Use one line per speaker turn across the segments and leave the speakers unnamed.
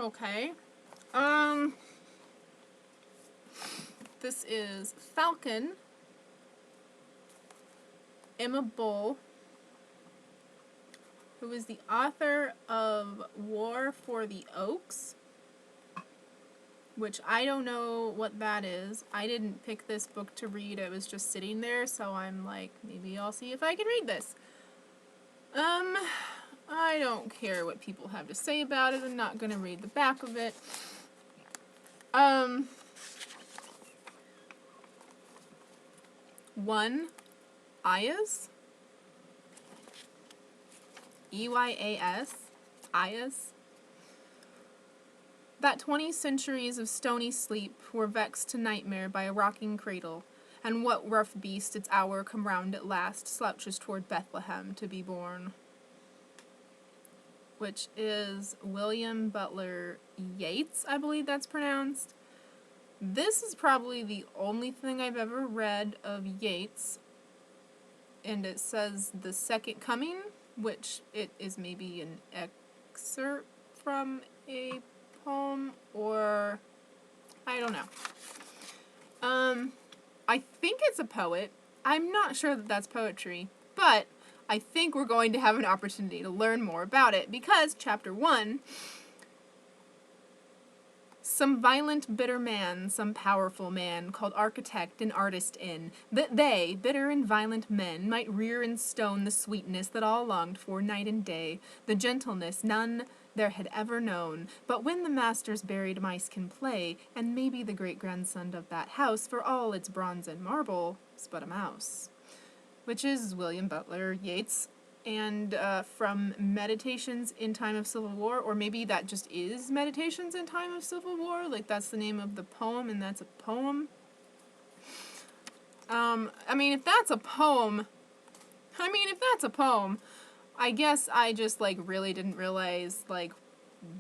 Okay. This is Falcon, Emma Bull, who is the author of War for the Oaks, which I don't know what that is. I didn't pick this book to read. It was just sitting there, so I'm like, maybe I'll see if I can read this. I don't care what people have to say about it. I'm not going to read the back of it. One, Eyas. E-Y-A-S. Eyas. That 20 centuries of stony sleep were vexed to nightmare by a rocking cradle, and what rough beast its hour come round at last slouches toward Bethlehem to be born. Which is William Butler Yeats, I believe that's pronounced. This is probably the only thing I've ever read of Yeats, and it says The Second Coming, which it is maybe an excerpt from a poem, or I don't know. I think it's a poet. I'm not sure that that's poetry, but I think we're going to have an opportunity to learn more about it, because chapter 1, some violent bitter man, some powerful man, called architect and artist in, that they, bitter and violent men, might rear in stone the sweetness that all longed for night and day, the gentleness none there had ever known. But when the masters buried mice can play, and maybe the great-grandson of that house, for all its bronze and marble, is but a mouse. Which is William Butler Yeats, and from Meditations in Time of Civil War, or maybe that just is Meditations in Time of Civil War, like that's the name of the poem, and that's a poem. If that's a poem, I guess I just, like, really didn't realize, like,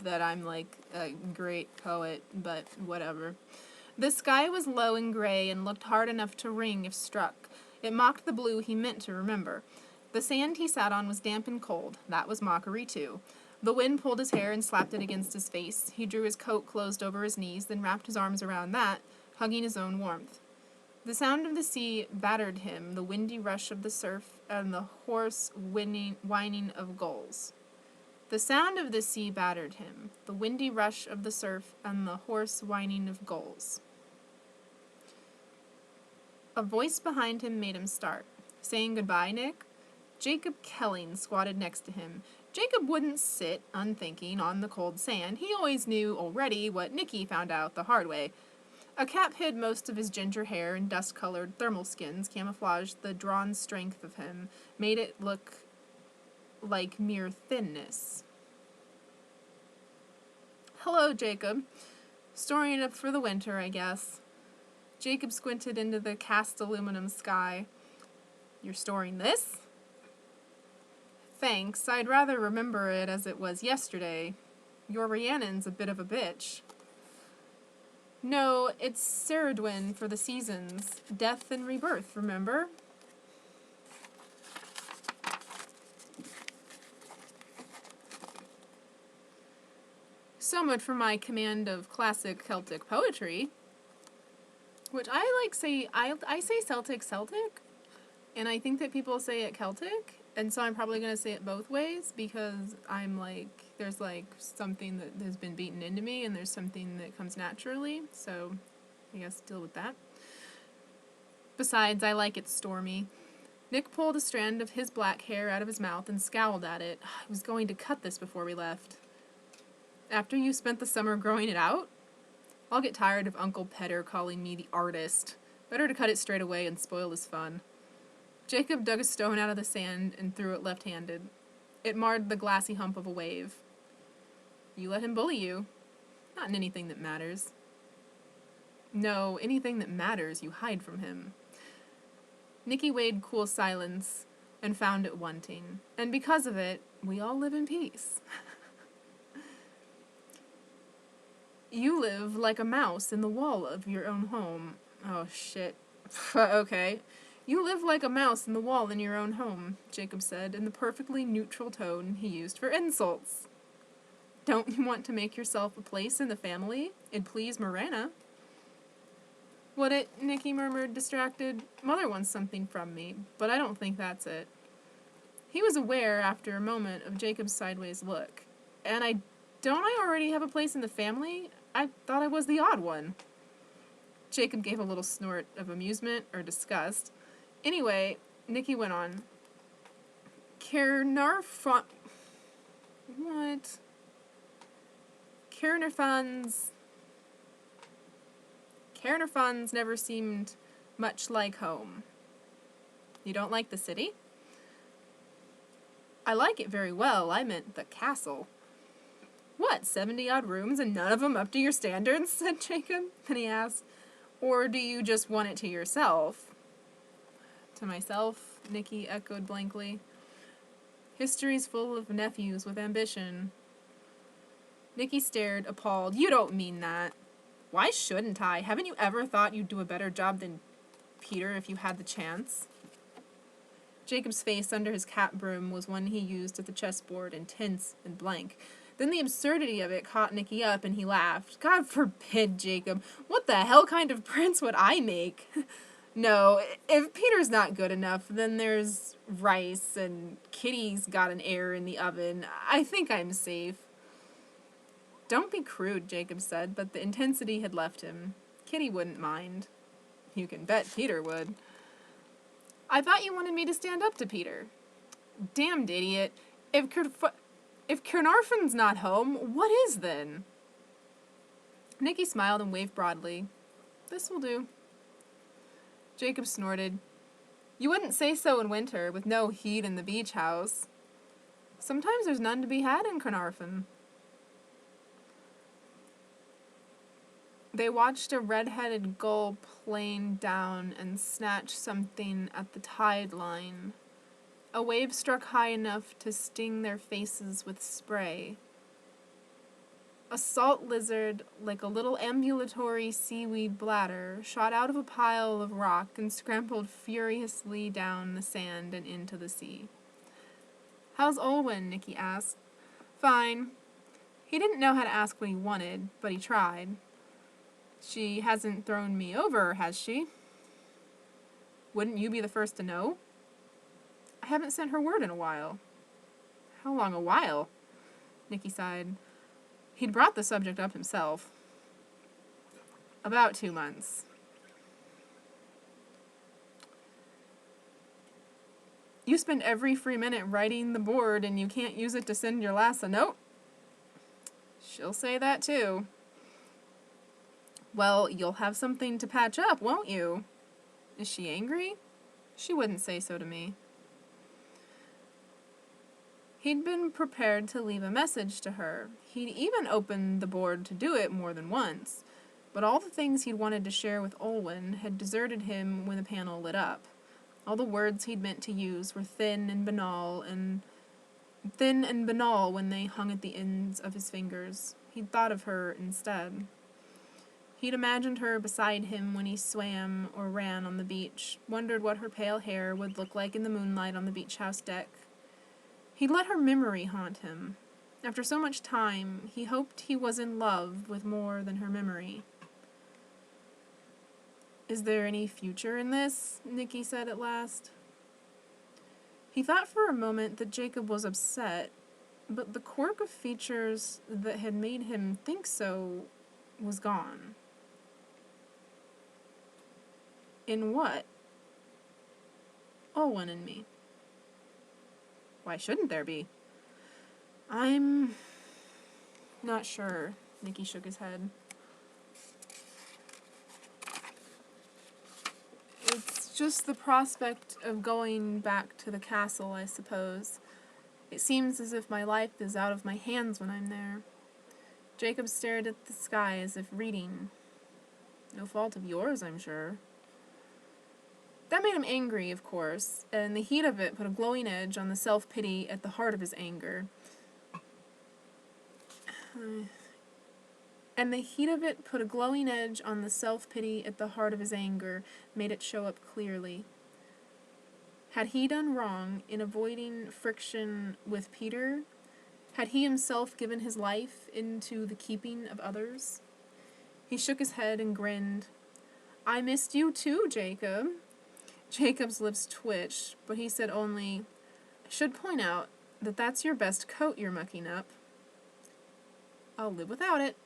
that I'm, like, a great poet, but whatever. The sky was low and gray and looked hard enough to ring if struck. It mocked the blue he meant to remember. The sand he sat on was damp and cold. That was mockery, too. The wind pulled his hair and slapped it against his face. He drew his coat closed over his knees, then wrapped his arms around that, hugging his own warmth. The sound of the sea battered him, the windy rush of the surf and the hoarse whining of gulls. The sound of the sea battered him, the windy rush of the surf and the hoarse whining of gulls. A voice behind him made him start. Saying goodbye, Nick? Jacob Kelling squatted next to him. Jacob wouldn't sit, unthinking, on the cold sand. He always knew already what Nicky found out the hard way. A cap hid most of his ginger hair, and dust-colored thermal skins camouflaged the drawn strength of him, made it look like mere thinness. Hello, Jacob. Storing up for the winter, I guess. Jacob squinted into the cast aluminum sky. You're storing this? Thanks, I'd rather remember it as it was yesterday. Your Rhiannon's a bit of a bitch. No, it's Ceridwen for the seasons. Death and rebirth, remember? So much for my command of classic Celtic poetry. Which I say Celtic, and I think that people say it Celtic, and so I'm probably going to say it both ways, because I'm like, there's like something that has been beaten into me, and there's something that comes naturally, so I guess deal with that. Besides, I like it stormy. Nick pulled a strand of his black hair out of his mouth and scowled at it. I was going to cut this before we left. After you spent the summer growing it out? I'll get tired of Uncle Petter calling me the artist. Better to cut it straight away and spoil his fun. Jacob dug a stone out of the sand and threw it left-handed. It marred the glassy hump of a wave. You let him bully you. Not in anything that matters. No, anything that matters you hide from him. Nicky weighed cool silence and found it wanting. And because of it, we all live in peace. You live like a mouse in the wall of your own home. Oh, shit. Okay. You live like a mouse in the wall in your own home, Jacob said, in the perfectly neutral tone he used for insults. Don't you want to make yourself a place in the family? It'd please Morana. Would it? Nicky murmured, distracted. Mother wants something from me, but I don't think that's it. He was aware, after a moment, of Jacob's sideways look. And don't I already have a place in the family? I thought I was the odd one. Jacob gave a little snort of amusement or disgust. Anyway, Nicky went on. Caernarfon's never seemed much like home. You don't like the city? I like it very well. I meant the castle. What, 70-odd rooms and none of them up to your standards? Said Jacob. Then he asked, or do you just want it to yourself? To myself, Nicky echoed blankly. History's full of nephews with ambition. Nicky stared, appalled. You don't mean that. Why shouldn't I? Haven't you ever thought you'd do a better job than Peter if you had the chance? Jacob's face under his cap brim was one he used at the chessboard, intense and blank. Then the absurdity of it caught Nicky up, and he laughed. God forbid, Jacob. What the hell kind of prince would I make? No, if Peter's not good enough, then there's rice, and Kitty's got an heir in the oven. I think I'm safe. Don't be crude, Jacob said, but the intensity had left him. Kitty wouldn't mind. You can bet Peter would. I thought you wanted me to stand up to Peter. Damned idiot. If Caernarfon's not home, what is then? Nicky smiled and waved broadly. This will do. Jacob snorted. You wouldn't say so in winter, with no heat in the beach house. Sometimes there's none to be had in Caernarfon. They watched a red-headed gull plane down and snatch something at the tide line. A wave struck high enough to sting their faces with spray. A salt lizard, like a little ambulatory seaweed bladder, shot out of a pile of rock and scrambled furiously down the sand and into the sea. How's Olwen? Nicky asked. Fine. He didn't know how to ask what he wanted, but he tried. She hasn't thrown me over, has she? Wouldn't you be the first to know? I haven't sent her word in a while. How long a while? Nicky sighed. He'd brought the subject up himself. About 2 months. You spend every free minute writing the board and you can't use it to send your lass a note? She'll say that too. Well, you'll have something to patch up, won't you? Is she angry? She wouldn't say so to me. He'd been prepared to leave a message to her. He'd even opened the board to do it more than once. But all the things he'd wanted to share with Olwen had deserted him when the panel lit up. All the words he'd meant to use were thin and banal when they hung at the ends of his fingers. He'd thought of her instead. He'd imagined her beside him when he swam or ran on the beach, wondered what her pale hair would look like in the moonlight on the beach house deck. He'd let her memory haunt him. After so much time, he hoped he was in love with more than her memory. Is there any future in this? Nicky said at last. He thought for a moment that Jacob was upset, but the quirk of features that had made him think so was gone. In what? Olwen and me. Why shouldn't there be? I'm not sure. Nicky shook his head. It's just the prospect of going back to the castle, I suppose. It seems as if my life is out of my hands when I'm there. Jacob stared at the sky as if reading. No fault of yours, I'm sure. That made him angry, of course, and the heat of it put a glowing edge on the self-pity at the heart of his anger. Made it show up clearly. Had he done wrong in avoiding friction with Peter? Had he himself given his life into the keeping of others? He shook his head and grinned. I missed you too, Jacob. Jacob's lips twitched, but he said only, I should point out that that's your best coat you're mucking up. I'll live without it.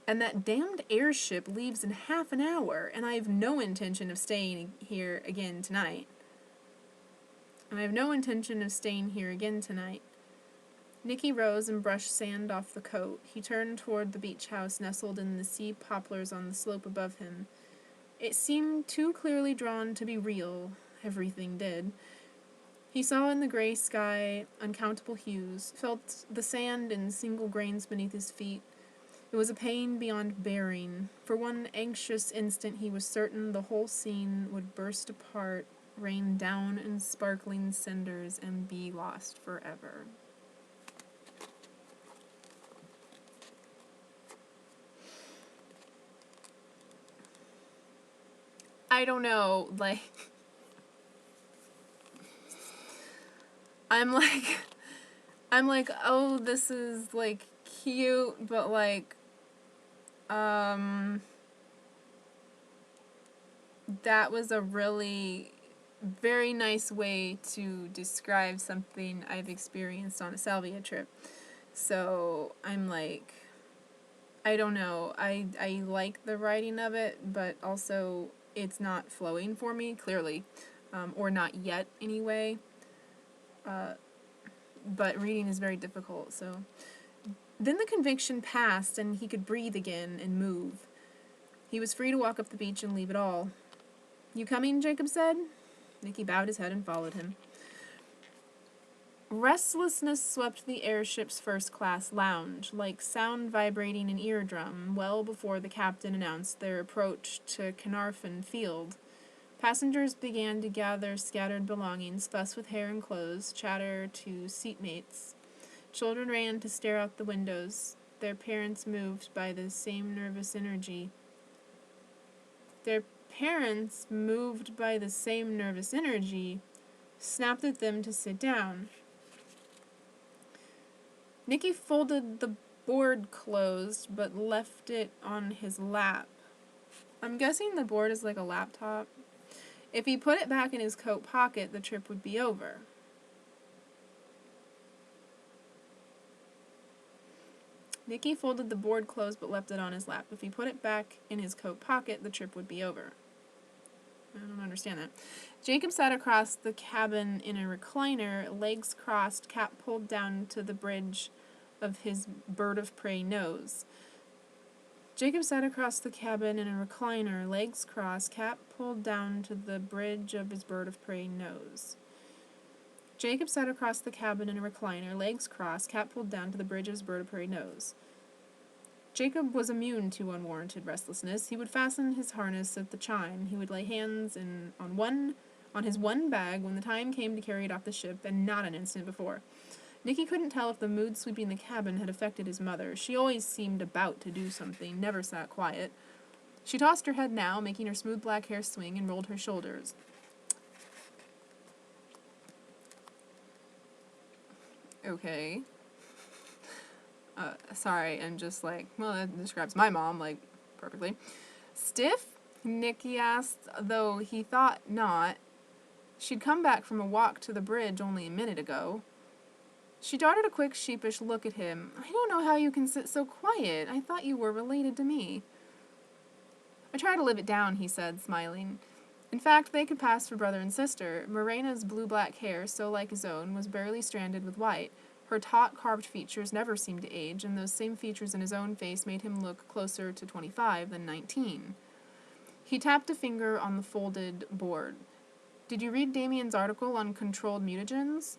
And that damned airship leaves in half an hour, and I have no intention of staying here again tonight. Nicky rose and brushed sand off the coat. He turned toward the beach house nestled in the sea poplars on the slope above him. It seemed too clearly drawn to be real. Everything did. He saw in the gray sky uncountable hues, felt the sand in single grains beneath his feet. It was a pain beyond bearing. For one anxious instant he was certain the whole scene would burst apart, rain down in sparkling cinders, and be lost forever. I don't know, I'm like, oh, this is, cute, but, that was a really very nice way to describe something I've experienced on a salvia trip. So, I'm like, I don't know, I like the writing of it, but also it's not flowing for me, clearly, or not yet, anyway. But reading is very difficult, so. Then the conviction passed, and he could breathe again and move. He was free to walk up the beach and leave it all. You coming? Jacob said. Nicky bowed his head and followed him. Restlessness swept the airship's first-class lounge, like sound vibrating an eardrum, well before the captain announced their approach to Carnarvon Field. Passengers began to gather scattered belongings, fuss with hair and clothes, chatter to seatmates. Children ran to stare out the windows, their parents moved by the same nervous energy. Snapped at them to sit down. Nicky folded the board closed, but left it on his lap. I'm guessing the board is like a laptop. If he put it back in his coat pocket, the trip would be over. Nicky folded the board closed but left it on his lap. If he put it back in his coat pocket, the trip would be over. I don't understand that. Jacob sat across the cabin in a recliner, legs crossed, cap pulled down to the bridge of his bird of prey nose. Jacob sat across the cabin in a recliner, legs crossed, cap pulled down to the bridge of his bird of prey nose. Jacob sat across the cabin in a recliner, legs crossed, cap pulled down to the bridge of his bird of prey nose. Jacob was immune to unwarranted restlessness. He would fasten his harness at the chine. He would lay hands on his one bag when the time came to carry it off the ship, and not an instant before. Nicky couldn't tell if the mood sweeping the cabin had affected his mother. She always seemed about to do something, never sat quiet. She tossed her head now, making her smooth black hair swing, and rolled her shoulders. Okay. Sorry, I'm just like, well, that describes my mom, perfectly. Stiff? Nicky asked, though he thought not. She'd come back from a walk to the bridge only a minute ago. She darted a quick, sheepish look at him. I don't know how you can sit so quiet. I thought you were related to me. I try to live it down, he said, smiling. In fact, they could pass for brother and sister. Morena's blue-black hair, so like his own, was barely stranded with white. Her taut, carved features never seemed to age, and those same features in his own face made him look closer to 25 than 19. He tapped a finger on the folded board. Did you read Damien's article on controlled mutagens?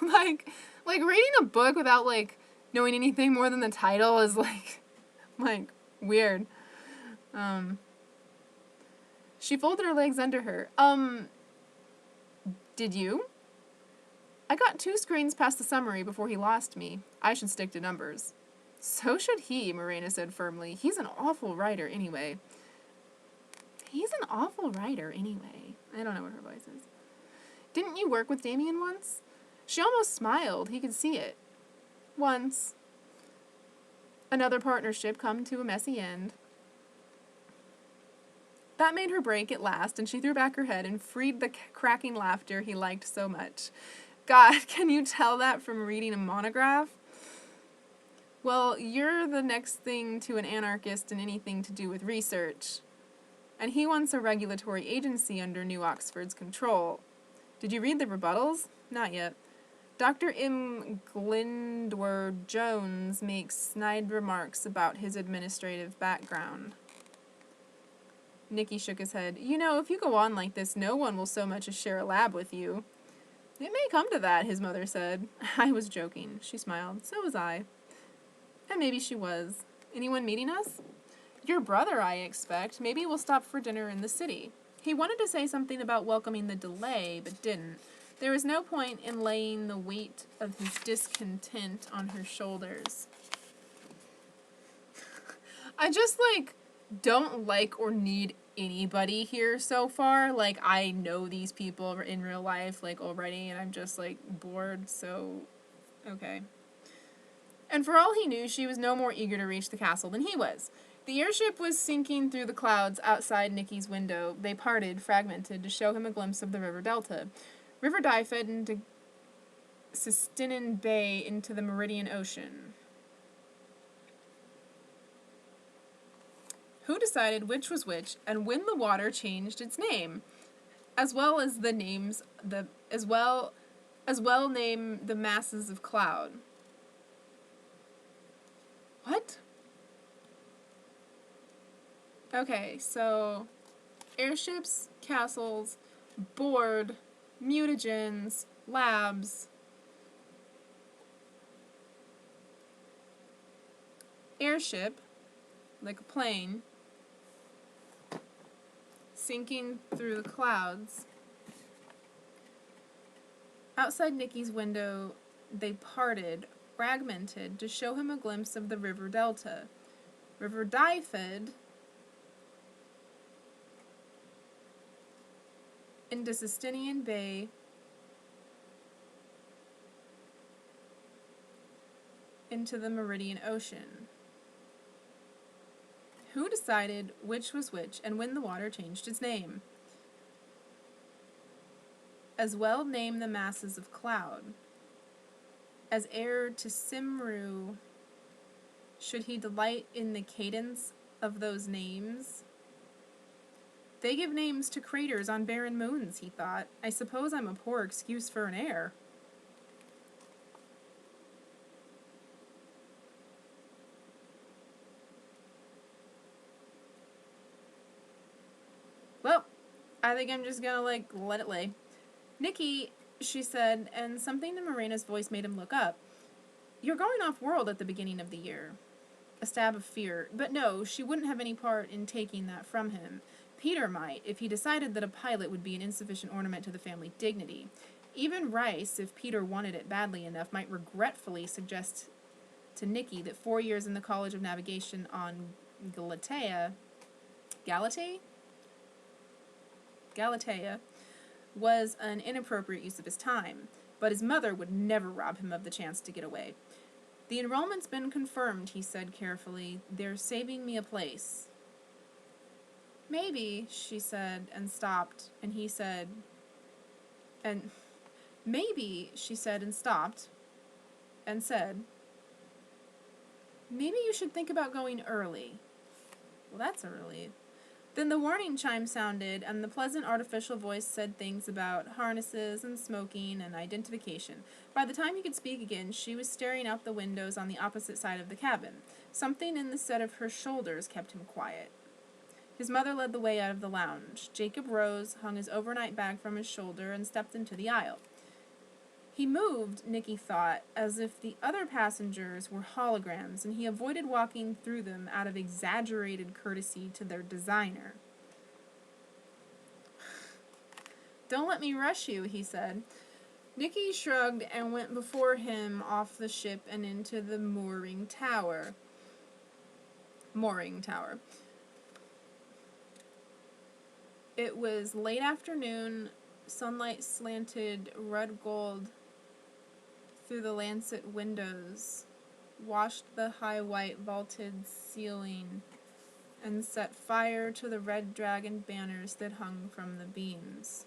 like reading a book without, knowing anything more than the title is, weird. She folded her legs under her. Did you? I got 2 screens past the summary before he lost me. I should stick to numbers. So should he, Morena said firmly. He's an awful writer anyway. I don't know what her voice is. Didn't you work with Damien once? She almost smiled. He could see it. Once. Another partnership come to a messy end. That made her break at last, and she threw back her head and freed the cracking laughter he liked so much. God, can you tell that from reading a monograph? Well, you're the next thing to an anarchist in anything to do with research. And he wants a regulatory agency under New Oxford's control. Did you read the rebuttals? Not yet. Dr. M. Glindwer Jones makes snide remarks about his administrative background. Nicky shook his head. You know, if you go on like this, no one will so much as share a lab with you. It may come to that, his mother said. I was joking. She smiled. So was I. And maybe she was. Anyone meeting us? Your brother, I expect. Maybe we'll stop for dinner in the city. He wanted to say something about welcoming the delay, but didn't. There was no point in laying the weight of his discontent on her shoulders. I just, don't like or need anybody here so far. I know these people in real life, already, and I'm just, bored, so, okay. And for all he knew, she was no more eager to reach the castle than he was. The airship was sinking through the clouds outside Nicky's window. They parted, fragmented, to show him a glimpse of the river delta. River Dyfed into Sistinin Bay into the Meridian Ocean. Who decided which was which, and when the water changed its name, as well as the names as well name the masses of cloud? What? Okay, so airships, castles, board, mutagens, labs. Airship, like a plane, sinking through the clouds. Outside Nicky's window, they parted, fragmented, to show him a glimpse of the river delta. River Dyfed into Sistinian Bay into the Meridian Ocean. Who decided which was which and when the water changed its name? As well name the masses of cloud. As heir to Simru, should he delight in the cadence of those names? They give names to craters on barren moons, he thought. I suppose I'm a poor excuse for an heir. Well, I think I'm just gonna, let it lay. Nicky, she said, and something in Morena's voice made him look up. You're going off-world at the beginning of the year. A stab of fear. But no, she wouldn't have any part in taking that from him. Peter might, if he decided that a pilot would be an insufficient ornament to the family dignity. Even Rice, if Peter wanted it badly enough, might regretfully suggest to Nicky that 4 years in the College of Navigation on Galatea was an inappropriate use of his time, but his mother would never rob him of the chance to get away. The enrollment's been confirmed, he said carefully. They're saving me a place. Maybe, she said, and stopped, and he said, and maybe, she said, and stopped, and said, maybe you should think about going early. Well, that's a relief. Then the warning chime sounded, and the pleasant artificial voice said things about harnesses and smoking and identification. By the time he could speak again, she was staring out the windows on the opposite side of the cabin. Something in the set of her shoulders kept him quiet. His mother led the way out of the lounge. Jacob rose, hung his overnight bag from his shoulder, and stepped into the aisle. He moved, Nicky thought, as if the other passengers were holograms, and he avoided walking through them out of exaggerated courtesy to their designer. Don't let me rush you, he said. Nicky shrugged and went before him off the ship and into the mooring tower. It was late afternoon Sunlight slanted red gold through the lancet windows, washed the high white vaulted ceiling, and set fire to the red dragon banners that hung from the beams.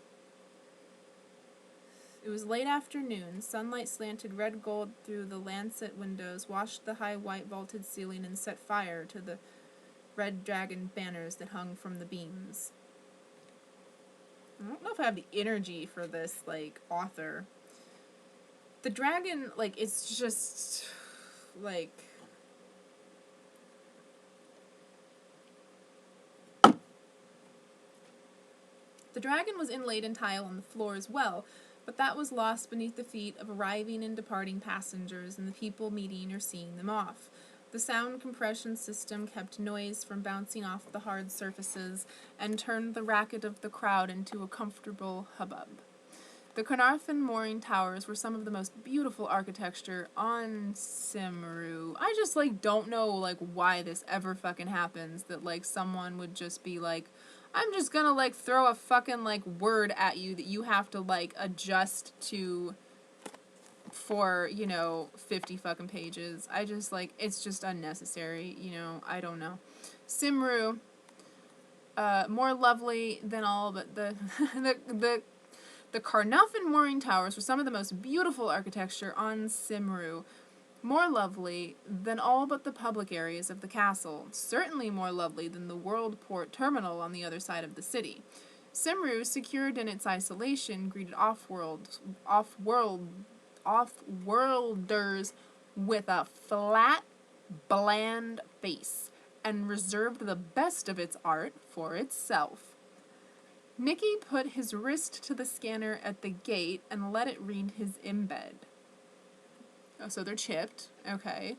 It was late afternoon. Sunlight slanted red gold through the lancet windows, washed the high white vaulted ceiling, and set fire to the red dragon banners that hung from the beams. I don't know if I have the energy for this, like, author. The dragon, like, it's just, like... The dragon was inlaid in tile on the floor as well, but that was lost beneath the feet of arriving and departing passengers and the people meeting or seeing them off. The sound compression system kept noise from bouncing off the hard surfaces and turned the racket of the crowd into a comfortable hubbub. The Carnarvon mooring towers were some of the most beautiful architecture on Cymru. I just, like, don't know, like, why this ever fucking happens, that, like, someone would just be like, I'm just gonna, like, throw a fucking, like, word at you that you have to, like, adjust to for, 50 fucking pages. I just, like, it's just unnecessary, I don't know. Cymru, more lovely than all but the the Carnarvon mooring towers were some of the most beautiful architecture on Cymru, more lovely than all but the public areas of the castle, certainly more lovely than the World Port Terminal on the other side of the city. Cymru, secured in its isolation, greeted off-worlders with a flat, bland face, and reserved the best of its art for itself. Nicky put his wrist to the scanner at the gate and let it read his embed. Oh, so they're chipped. Okay.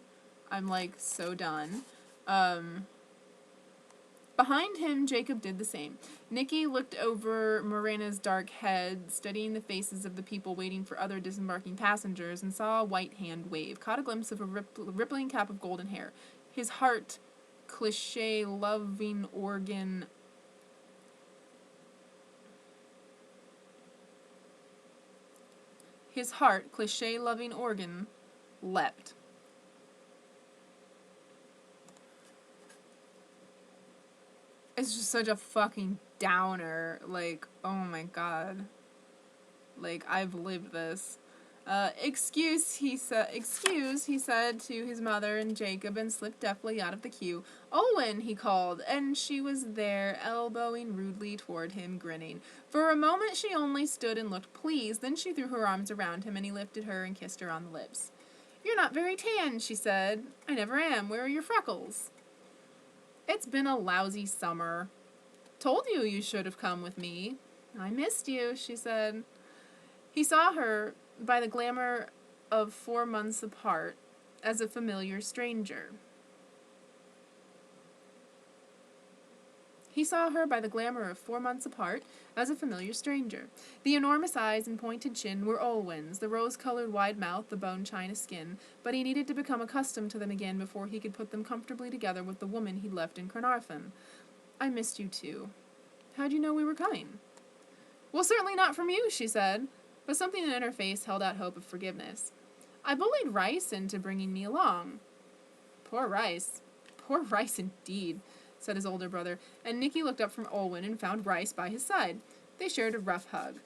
I'm, like, so done. Behind him, Jacob did the same. Nicky looked over Morena's dark head, studying the faces of the people waiting for other disembarking passengers, and saw a white hand wave, caught a glimpse of a rippling cap of golden hair. His heart, cliché-loving organ... His heart, cliché-loving organ, leapt. It's just such a fucking downer. Like, oh my god. Like, I've lived this. Excuse, he said to his mother and Jacob, and slipped deftly out of the queue. Owen, he called, and she was there, elbowing rudely toward him, grinning. For a moment she only stood and looked pleased, then she threw her arms around him, and he lifted her and kissed her on the lips. You're not very tan, she said. I never am. Where are your freckles? It's been a lousy summer. Told you you should have come with me. I missed you, she said. He saw her by the glamour of 4 months apart as a familiar stranger. He saw her by the glamour of 4 months apart as a familiar stranger. The enormous eyes and pointed chin were Olwen's, the rose-colored wide mouth, the bone china skin, but he needed to become accustomed to them again before he could put them comfortably together with the woman he'd left in Carnarvon. I missed you too. How'd you know we were coming? Well, certainly not from you, she said, but something in her face held out hope of forgiveness. I bullied Rice into bringing me along. Poor Rice. Poor Rice indeed, said his older brother, and Nicky looked up from Olwen and found Rice by his side. They shared a rough hug.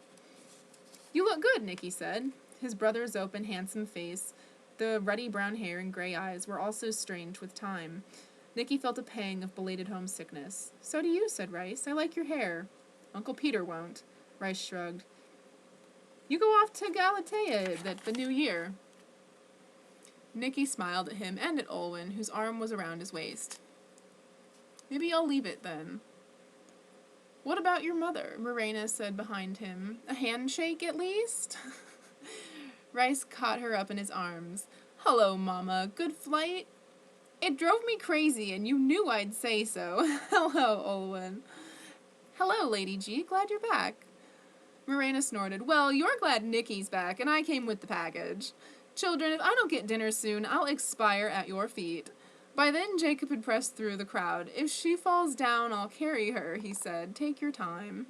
You look good, Nicky said. His brother's open, handsome face, the ruddy brown hair and gray eyes were also strange with time. Nicky felt a pang of belated homesickness. So do you, said Rice. I like your hair. Uncle Peter won't. Rice shrugged. You go off to Galatea the new year. Nicky smiled at him and at Olwen, whose arm was around his waist. Maybe I'll leave it then. What about your mother? Morena said behind him. A handshake at least? Rice caught her up in his arms. Hello, Mama. Good flight? It drove me crazy, and you knew I'd say so. Hello, Olwen. Hello, Lady G. Glad you're back. Morena snorted. Well, you're glad Nicky's back, and I came with the package. Children, if I don't get dinner soon, I'll expire at your feet. By then, Jacob had pressed through the crowd. If she falls down, I'll carry her, he said. Take your time.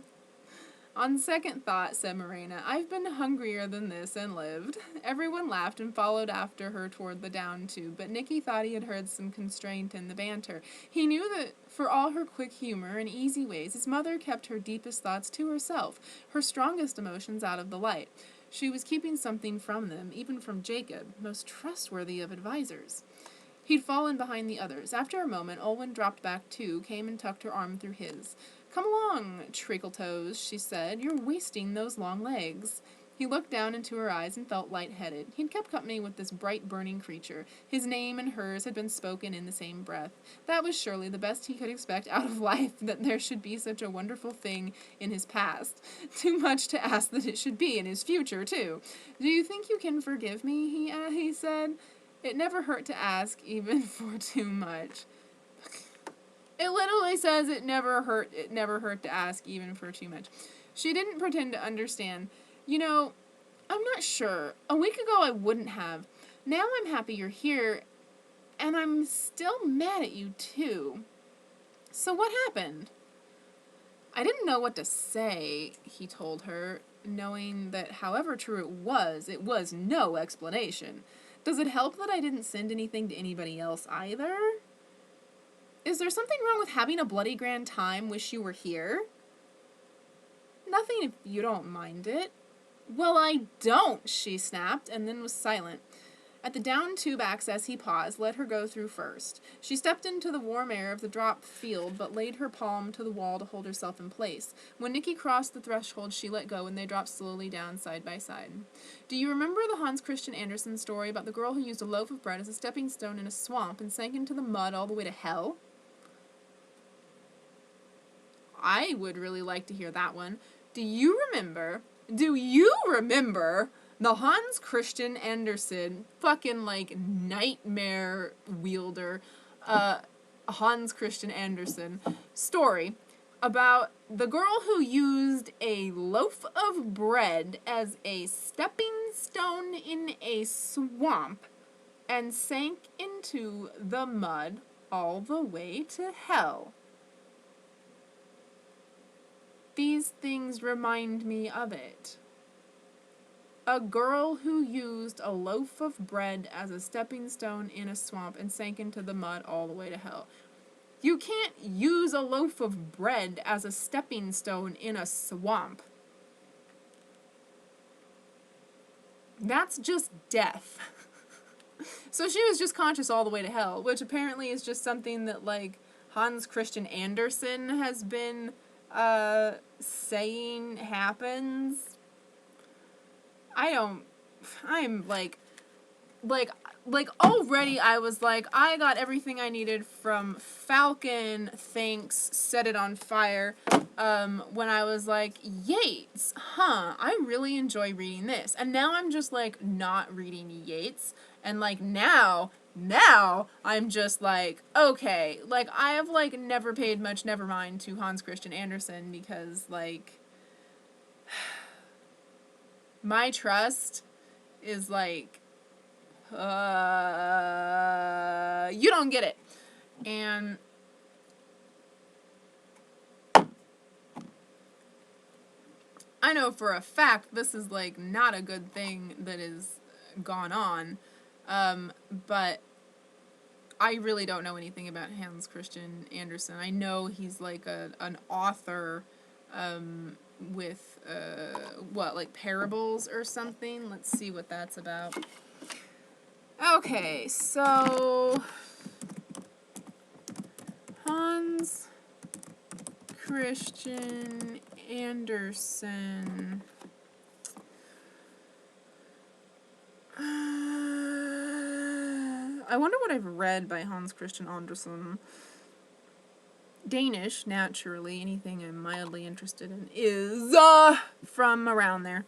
On second thought, said Morena, I've been hungrier than this and lived. Everyone laughed and followed after her toward the down tube, but Nicky thought he had heard some constraint in the banter. He knew that for all her quick humor and easy ways, his mother kept her deepest thoughts to herself, her strongest emotions out of the light. She was keeping something from them, even from Jacob, most trustworthy of advisers. He'd fallen behind the others. After a moment, Olwen dropped back too, came and tucked her arm through his. Come along, Treacle-Toes, she said. You're wasting those long legs. He looked down into her eyes and felt lightheaded. He'd kept company with this bright, burning creature. His name and hers had been spoken in the same breath. That was surely the best he could expect out of life, that there should be such a wonderful thing in his past. Too much to ask that it should be in his future, too. Do you think you can forgive me? He said. It never hurt to ask, even for too much. It literally says it never hurt to ask, even for too much. She didn't pretend to understand. You know, I'm not sure. A week ago I wouldn't have. Now I'm happy you're here, and I'm still mad at you, too. So what happened? I didn't know what to say, he told her, knowing that however true it was no explanation. Does it help that I didn't send anything to anybody else either? Is there something wrong with having a bloody grand time? Wish you were here? Nothing if you don't mind it. Well, I don't, she snapped, and then was silent. At the down tube access, he paused, let her go through first. She stepped into the warm air of the drop field, but laid her palm to the wall to hold herself in place. When Nicky crossed the threshold, she let go, and they dropped slowly down side by side. Do you remember the Hans Christian Andersen story about the girl who used a loaf of bread as a stepping stone in a swamp and sank into the mud all the way to hell? I would really like to hear that one. Do you remember the Hans Christian Andersen fucking, like, nightmare wielder, Hans Christian Andersen story about the girl who used a loaf of bread as a stepping stone in a swamp and sank into the mud all the way to hell? These things remind me of it. A girl who used a loaf of bread as a stepping stone in a swamp and sank into the mud all the way to hell. You can't use a loaf of bread as a stepping stone in a swamp. That's just death. So she was just conscious all the way to hell, which apparently is just something that, like, Hans Christian Andersen has been saying happens. I'm like already I was like, I got everything I needed from Falcon, thanks, Set It on Fire, when I was like, Yeats, I really enjoy reading this. And now I'm just, like, not reading Yeats, and, like, now I'm just like, okay, like, I have, like, never paid much never mind to Hans Christian Andersen, because, like, my trust is, like, you don't get it. And I know for a fact this is, like, not a good thing that has gone on, but I really don't know anything about Hans Christian Andersen. I know he's, like, an author, with, like, parables or something? Let's see what that's about. Okay, so Hans Christian Andersen. I wonder what I've read by Hans Christian Andersen. Danish, naturally. Anything I'm mildly interested in is from around there.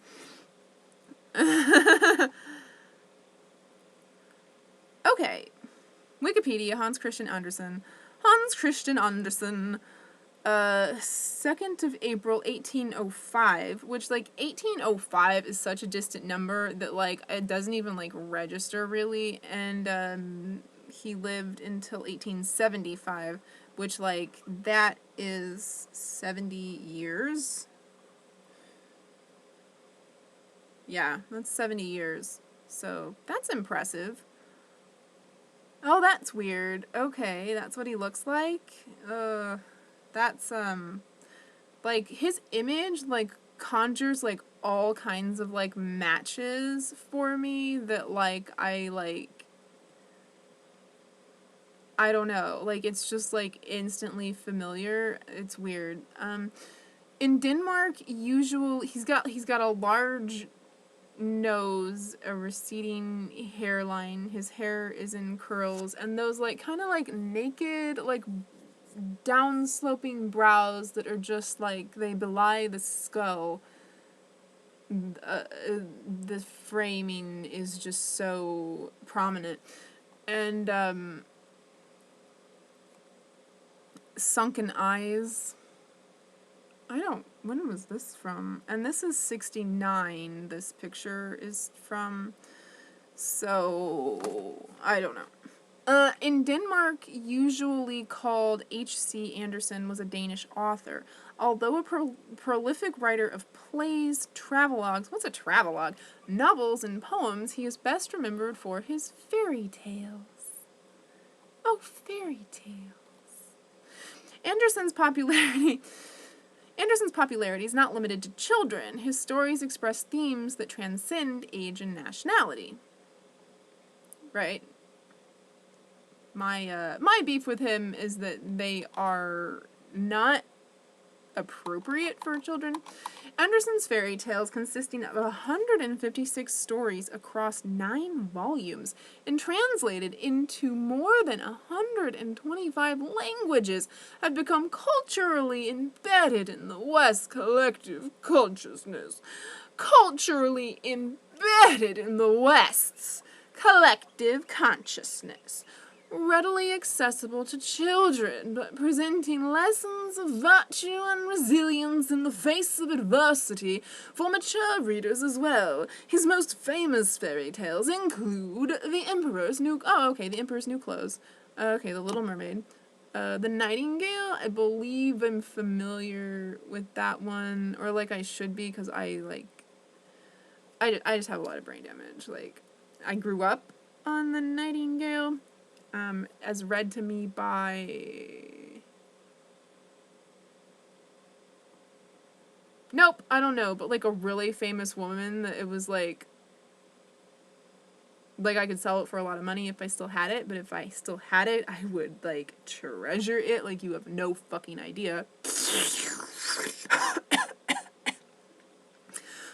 Okay. Wikipedia, Hans Christian Andersen. Hans Christian Andersen, 2nd of April, 1805, which, like, 1805 is such a distant number that, like, it doesn't even, like, register, really, and, he lived until 1875, which, like, that is 70 years. Yeah, that's 70 years. So that's impressive. Oh, that's weird. Okay, that's what he looks like. That's like his image like conjures like all kinds of like matches for me that I don't know, like it's just like instantly familiar. It's weird. In Denmark, he's got a large nose, a receding hairline. His hair is in curls, and those like kind of like naked, like down-sloping brows that are just like they belie the skull. The framing is just so prominent, and sunken eyes. I don't. When was this from? And this is 69. This picture is from. So I don't know. In Denmark, usually called H.C. Andersen, was a Danish author. Although a prolific writer of plays, travelogues, what's a travelogue? Novels and poems, he is best remembered for his fairy tales. Oh, fairy tales. Andersen's popularity is not limited to children. His stories express themes that transcend age and nationality. Right? My beef with him is that they are not appropriate for children. Andersen's fairy tales, consisting of 156 stories across 9 volumes and translated into more than 125 languages, have become culturally embedded in the West's collective consciousness. Culturally embedded in the West's collective consciousness. Readily accessible to children, but presenting lessons of virtue and resilience in the face of adversity for mature readers as well. His most famous fairy tales include The Emperor's New Clothes. Okay, The Little Mermaid. The Nightingale, I believe I'm familiar with that one, or like I should be, because I just have a lot of brain damage. Like, I grew up on The Nightingale. As read to me by nope, I don't know, but like a really famous woman that it was like I could sell it for a lot of money if I still had it, but if I still had it, I would like treasure it like you have no fucking idea.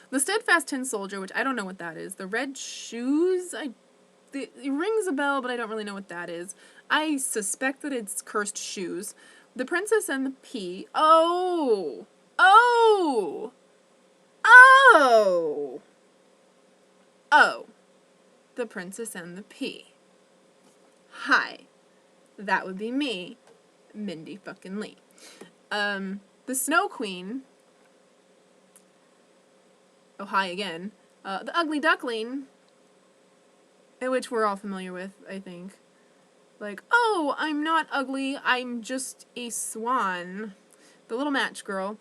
The Steadfast Tin Soldier, which I don't know what that is. The Red Shoes, it rings a bell, but I don't really know what that is. I suspect that it's Cursed Shoes. The Princess and the Pea. Oh! Oh! Oh! Oh. The Princess and the Pea. Hi. That would be me, Mindy fucking Lee. The Snow Queen. Oh, hi again. The Ugly Duckling, which we're all familiar with, I think. Like, oh, I'm not ugly, I'm just a swan. The Little Match Girl.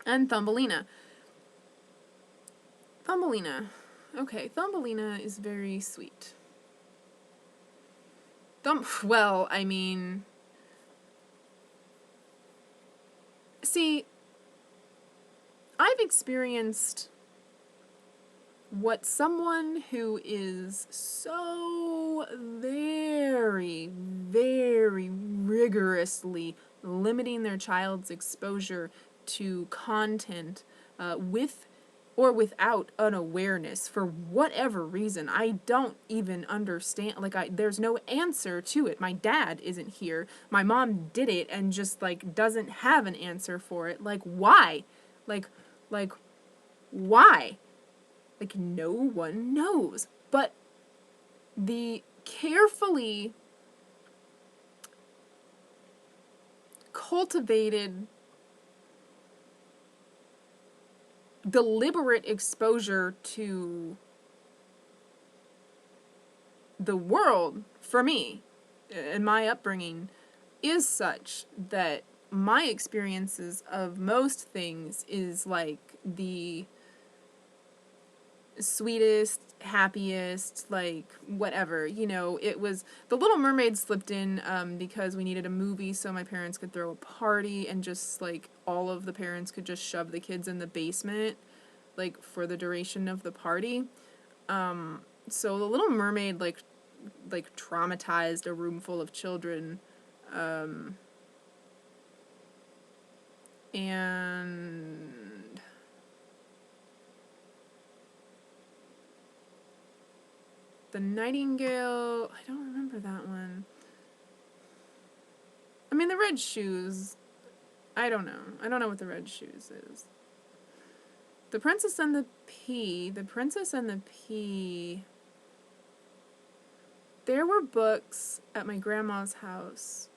And Thumbelina. Okay, Thumbelina is very sweet. Well, I mean... See, I've experienced what someone who is so very, very rigorously limiting their child's exposure to content with or without an awareness for whatever reason. I don't even understand. Like, there's no answer to it. My dad isn't here. My mom did it and just like doesn't have an answer for it. Like, why? Like why? Like, no one knows. But the carefully cultivated, deliberate exposure to the world, for me, and my upbringing, is such that my experiences of most things is like the sweetest, happiest, like, whatever. It was The Little Mermaid slipped in because we needed a movie so my parents could throw a party and just, like, all of the parents could just shove the kids in the basement, like, for the duration of the party. So The Little Mermaid, like traumatized a room full of children. And The Nightingale, I don't remember that one. I mean, The Red Shoes, I don't know. I don't know what The Red Shoes is. The Princess and the Pea. The Princess and the Pea. There were books at my grandma's house.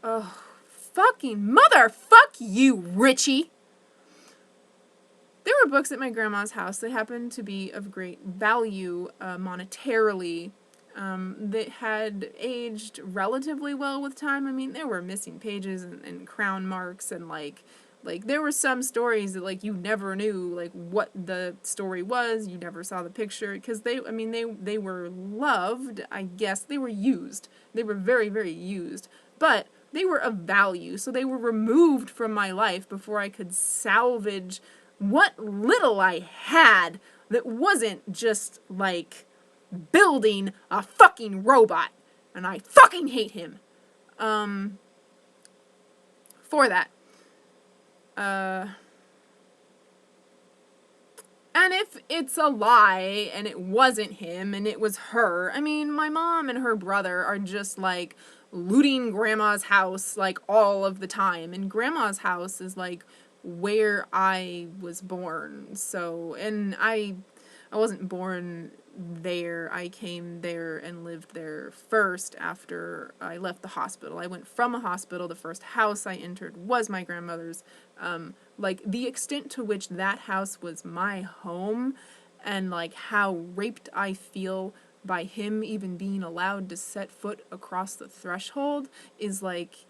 Oh, fucking motherfuck you, Richie! There were books at my grandma's house that happened to be of great value monetarily, that had aged relatively well with time. I mean, there were missing pages and crown marks and like there were some stories that like you never knew like what the story was. You never saw the picture because they were loved. I guess they were used. They were very, very used, but they were of value. So they were removed from my life before I could salvage what little I had that wasn't just like building a fucking robot. And I fucking hate him. For that. And if it's a lie and it wasn't him and it was her, I mean, my mom and her brother are just like looting grandma's house like all of the time. And grandma's house is like where I was born. So, and I wasn't born there. I came there and lived there first after I left the hospital. I went from a hospital. The first house I entered was my grandmother's. Like, the extent to which that house was my home and, like, how raped I feel by him even being allowed to set foot across the threshold is, like,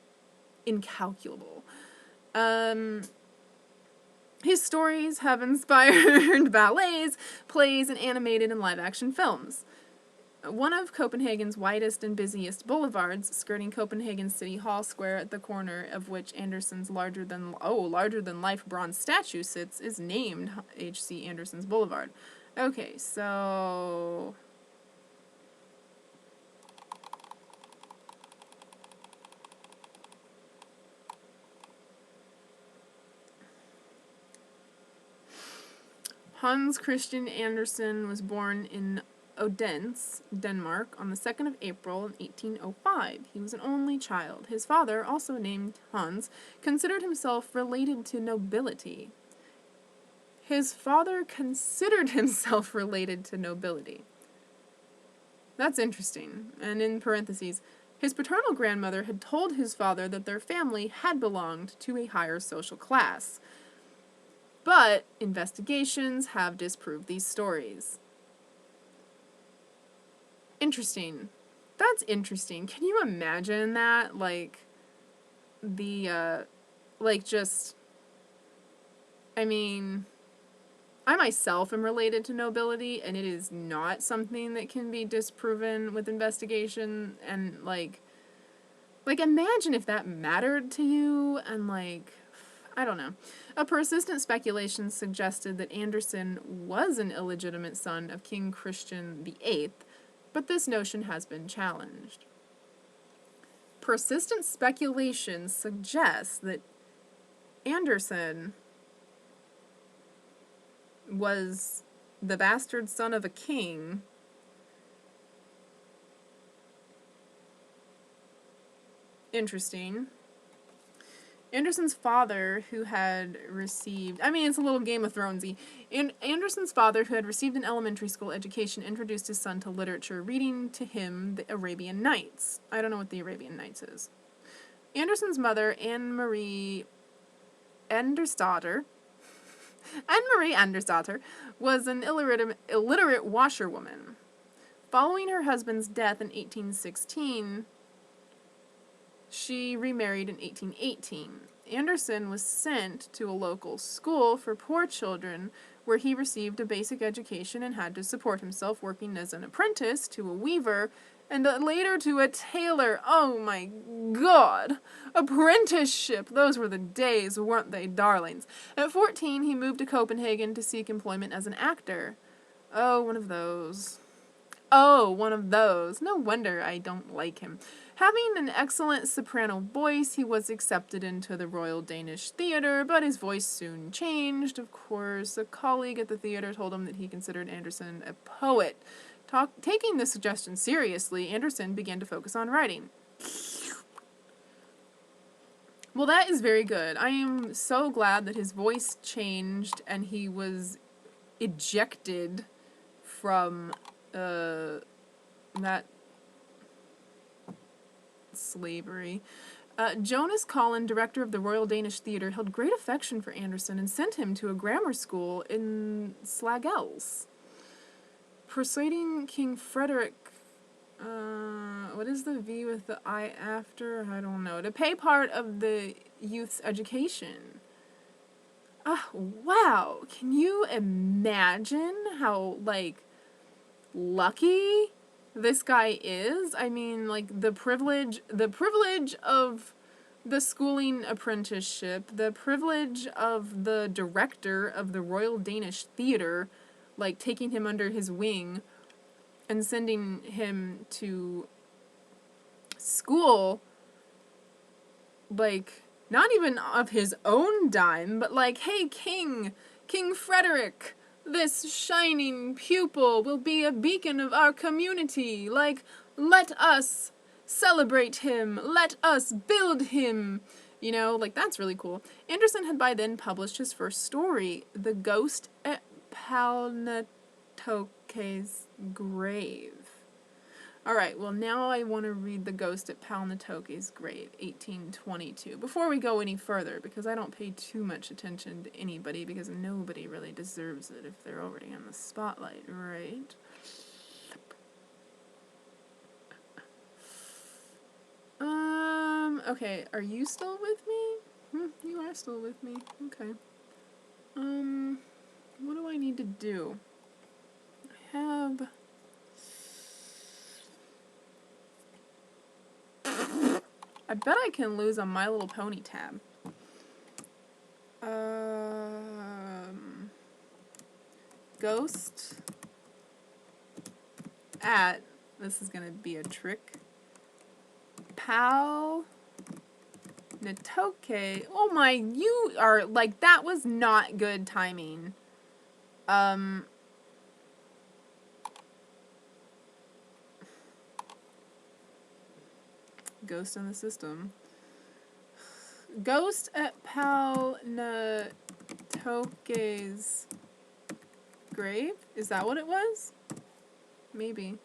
incalculable. His stories have inspired ballets, plays, and animated and live-action films. One of Copenhagen's widest and busiest boulevards, skirting Copenhagen City Hall Square at the corner of which Andersen's larger-than-life bronze statue sits, is named H.C. Andersen's Boulevard. Okay, so... Hans Christian Andersen was born in Odense, Denmark, on the 2nd of April in 1805. He was an only child. His father, also named Hans, considered himself related to nobility. His father considered himself related to nobility. That's interesting. And in parentheses, his paternal grandmother had told his father that their family had belonged to a higher social class. But investigations have disproved these stories. Interesting. That's interesting. Can you imagine that? Like, I mean, I myself am related to nobility, and it is not something that can be disproven with investigation, and, like, imagine if that mattered to you, and, like, I don't know. A persistent speculation suggested that Andersen was an illegitimate son of King Christian VIII, but this notion has been challenged. Persistent speculation suggests that Andersen was the bastard son of a king. Interesting. Andersen's father, who had received... I mean, it's a little Game of Thronesy. Andersen's father, who had received an elementary school education, introduced his son to literature, reading to him the Arabian Nights. I don't know what the Arabian Nights is. Andersen's mother, Anne-Marie Andersdotter, was an illiterate washerwoman. Following her husband's death in 1816... she remarried in 1818. Andersen was sent to a local school for poor children where he received a basic education and had to support himself working as an apprentice to a weaver and later to a tailor. Oh my God! Apprenticeship! Those were the days, weren't they, darlings? At 14, he moved to Copenhagen to seek employment as an actor. Oh, one of those. Oh, one of those. No wonder I don't like him. Having an excellent soprano voice, he was accepted into the Royal Danish Theatre, but his voice soon changed. Of course, a colleague at the theatre told him that he considered Andersen a poet. Taking this suggestion seriously, Andersen began to focus on writing. Well, that is very good. I am so glad that his voice changed and he was ejected from that slavery. Jonas Collin, director of the Royal Danish Theatre, held great affection for Andersen and sent him to a grammar school in Slagelse. Persuading King Frederick, what is the V with the I after? I don't know. To pay part of the youth's education. Ah, wow. Can you imagine how, like, lucky this guy is? I mean, like, the privilege of the schooling apprenticeship, the privilege of the director of the Royal Danish Theatre, like, taking him under his wing and sending him to school, like, not even of his own dime, but like, hey, King Frederick, this shining pupil will be a beacon of our community. Like, let us celebrate him. Let us build him. You know, like, that's really cool. Andersen had by then published his first story, The Ghost at Palnatoke's Grave. Alright, well, now I want to read The Ghost at Palnatoke's Grave, 1822. Before we go any further, because I don't pay too much attention to anybody, because nobody really deserves it if they're already in the spotlight, right? Okay, are you still with me? You are still with me. Okay. What do I need to do? I have... I bet I can lose a My Little Pony tab. Ghost at, this is gonna be a trick, Pal Natoke. Oh my, you are, like, that was not good timing. Ghost in the system. Ghost at Palnatoke's grave? Is that what it was? Maybe.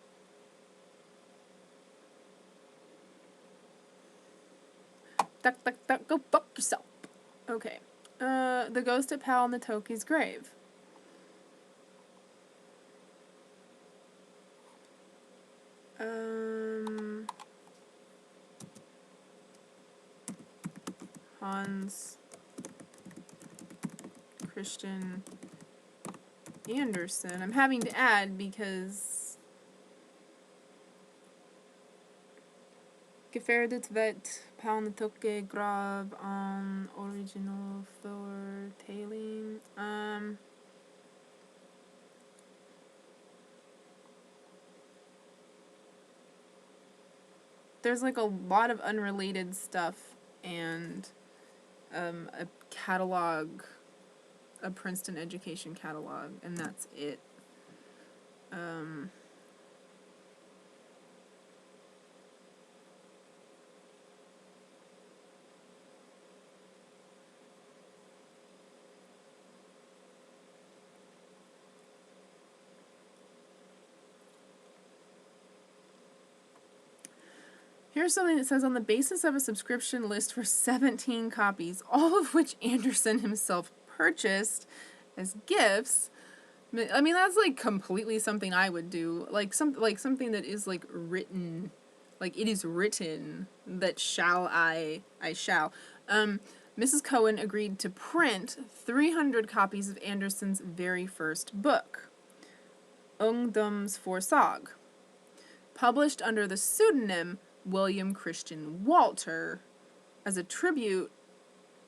Duck, duck, duck, go fuck yourself. Okay. The Ghost at Palnatoke's grave. Hans Christian Andersen. I'm having to add because gefährdet wird Palnatoke Grab on original Verteiling. There's like a lot of unrelated stuff and a catalog, a Princeton education catalog, and that's it. Here's something that says, on the basis of a subscription list for 17 copies, all of which Andersen himself purchased as gifts. I mean, that's like completely something I would do. Like something that is like written, like it is written that I shall. Mrs. Cohen agreed to print 300 copies of Andersen's very first book, Ungdomsforsag, published under the pseudonym William Christian Walter, as a tribute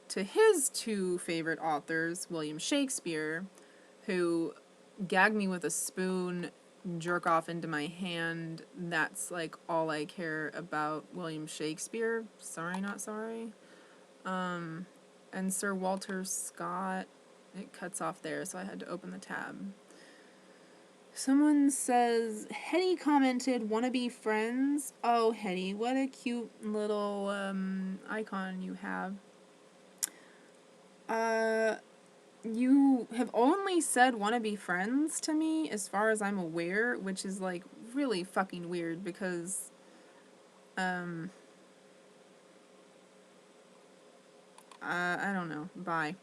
to his two favorite authors, William Shakespeare, who gag me with a spoon, jerk off into my hand. That's like all I care about William Shakespeare. Sorry, not sorry. And Sir Walter Scott. It cuts off there, so I had to open the tab. Someone says, Hetty commented, "Wanna be friends?" Oh, Hetty, what a cute little icon you have. You have only said "wanna be friends" to me, as far as I'm aware, which is, like, really fucking weird, because, I don't know. Bye.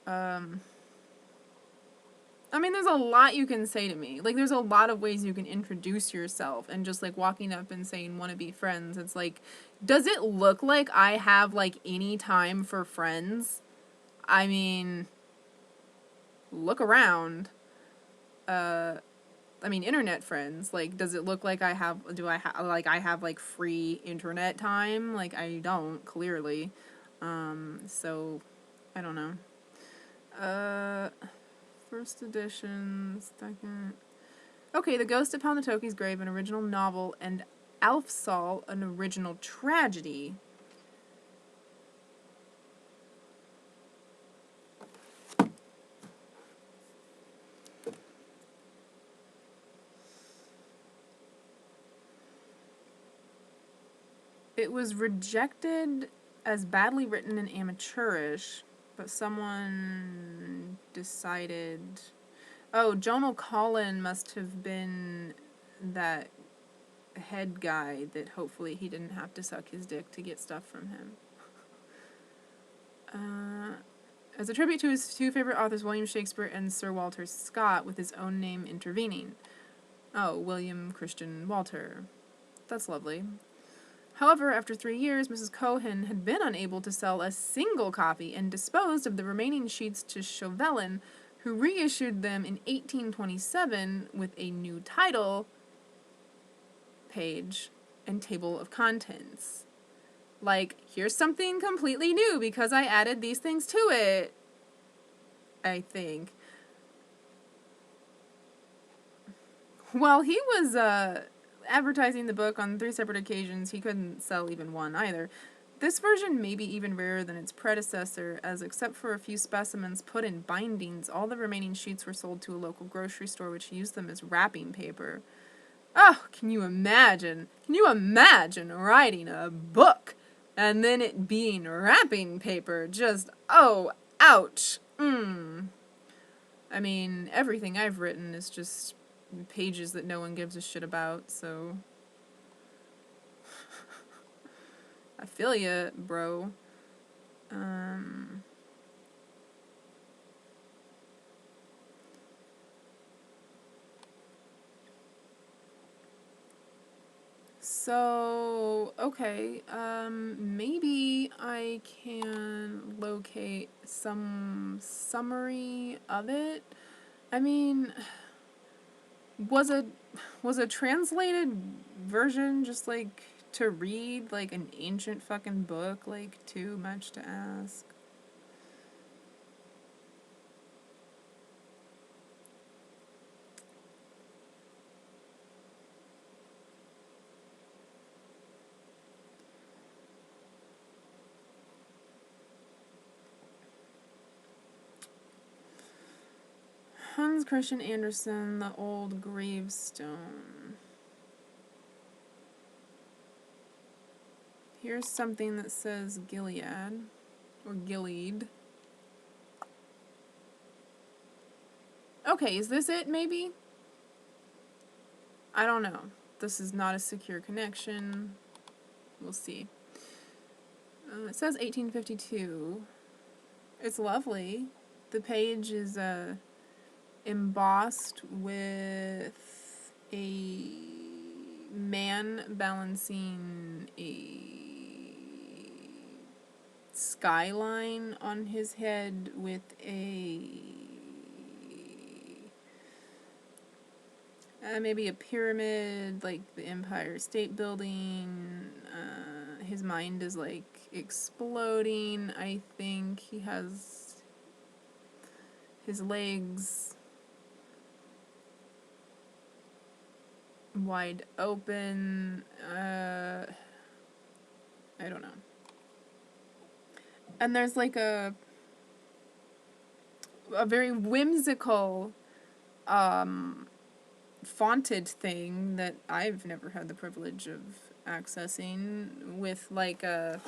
I mean, there's a lot you can say to me. Like, there's a lot of ways you can introduce yourself, and just, like, walking up and saying, "Wanna be friends," it's like, does it look like I have, like, any time for friends? I mean, look around. I mean, internet friends. Like, does it look like I have, I have, like, free internet time? Like, I don't, clearly. So, I don't know. First edition, second. Okay, The Ghost of Palnatoke's Grave, an original novel, and Alfsal, an original tragedy. It was rejected as badly written and amateurish, but someone decided... Oh, Jonal Collin must have been that head guy that hopefully he didn't have to suck his dick to get stuff from him. As a tribute to his two favorite authors, William Shakespeare and Sir Walter Scott, with his own name intervening. Oh, William Christian Walter. That's lovely. However, after 3 years, Mrs. Cohen had been unable to sell a single copy and disposed of the remaining sheets to Chauvelin, who reissued them in 1827 with a new title, page, and table of contents. Like, here's something completely new because I added these things to it, I think. While he was advertising the book on 3 separate occasions, he couldn't sell even one either. This version may be even rarer than its predecessor, as except for a few specimens put in bindings, all the remaining sheets were sold to a local grocery store, which used them as wrapping paper. Oh, can you imagine? Can you imagine writing a book and then it being wrapping paper? Just, oh, ouch. I mean, everything I've written is just pages that no one gives a shit about, so... I feel ya, bro. So, okay, maybe I can locate some summary of it. I mean, was a translated version just, like, to read, like, an ancient fucking book, like, too much to ask? Hans Christian Andersen, The Old Gravestone. Here's something that says Gilead, or Gilead. Okay, is this it, maybe? I don't know. This is not a secure connection. We'll see. It says 1852. It's lovely. The page is embossed with a man balancing a skyline on his head with maybe a pyramid, like the Empire State Building. His mind is like exploding. I think he has his legs wide open. I don't know. And there's like a very whimsical fonted thing that I've never had the privilege of accessing, with like an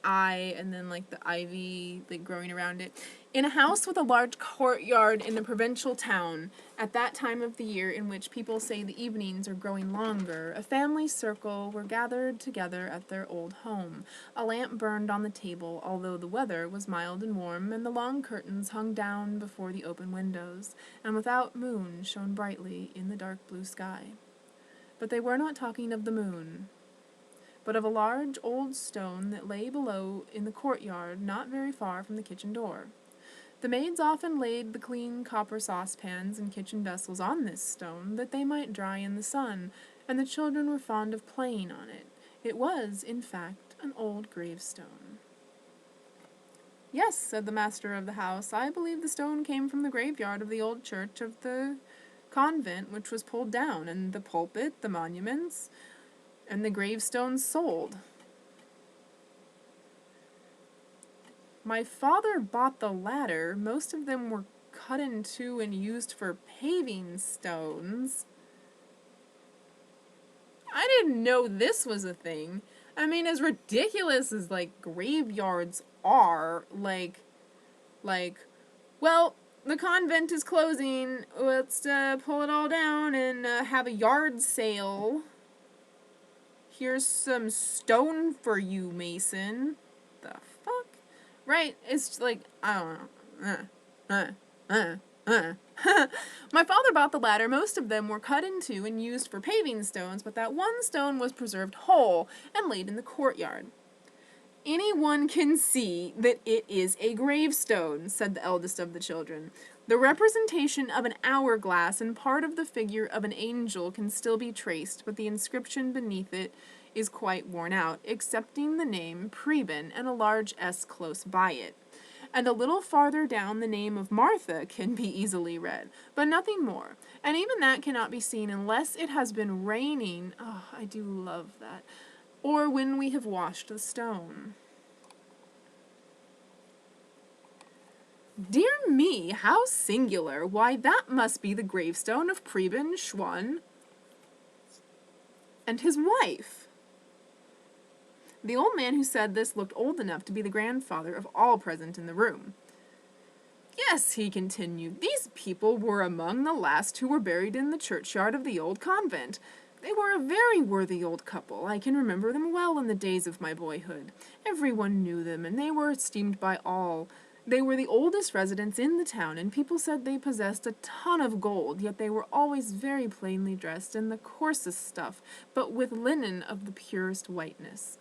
eye and then like the ivy like growing around it. In a house with a large courtyard in the provincial town, at that time of the year in which people say the evenings are growing longer, a family circle were gathered together at their old home. A lamp burned on the table, although the weather was mild and warm, and the long curtains hung down before the open windows, and without moon shone brightly in the dark blue sky. But they were not talking of the moon, but of a large old stone that lay below in the courtyard, not very far from the kitchen door. The maids often laid the clean copper saucepans and kitchen vessels on this stone, that they might dry in the sun, and the children were fond of playing on it. It was, in fact, an old gravestone. "Yes," said the master of the house, "I believe the stone came from the graveyard of the old church of the convent, which was pulled down, and the pulpit, the monuments, and the gravestones sold. My father bought the latter. Most of them were cut in two and used for paving stones." I didn't know this was a thing. I mean, as ridiculous as, like, graveyards are, well, the convent is closing. Let's pull it all down and have a yard sale. Here's some stone for you, Mason. The fuck? Right? It's like, I don't know. My father bought the latter. Most of them were cut in two and used for paving stones, but that one stone was preserved whole and laid in the courtyard. "Anyone can see that it is a gravestone," said the eldest of the children. "The representation of an hourglass and part of the figure of an angel can still be traced, but the inscription beneath it is quite worn out, excepting the name Preben and a large S close by it. And a little farther down the name of Martha can be easily read, but nothing more. And even that cannot be seen unless it has been raining." Oh, I do love that. "Or when we have washed the stone." "Dear me, how singular! Why, that must be the gravestone of Preben Schwan and his wife." The old man who said this looked old enough to be the grandfather of all present in the room. "Yes," he continued, "these people were among the last who were buried in the churchyard of the old convent. They were a very worthy old couple. I can remember them well in the days of my boyhood. Everyone knew them, and they were esteemed by all. They were the oldest residents in the town, and people said they possessed a ton of gold, yet they were always very plainly dressed in the coarsest stuff, but with linen of the purest whiteness.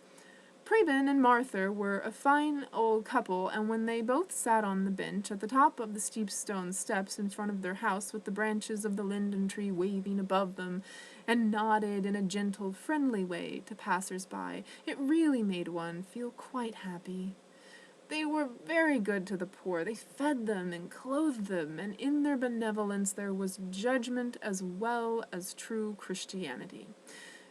Preben and Martha were a fine old couple, and when they both sat on the bench at the top of the steep stone steps in front of their house, with the branches of the linden tree waving above them, and nodded in a gentle, friendly way to passers-by, it really made one feel quite happy. They were very good to the poor. They fed them and clothed them, and in their benevolence there was judgment as well as true Christianity.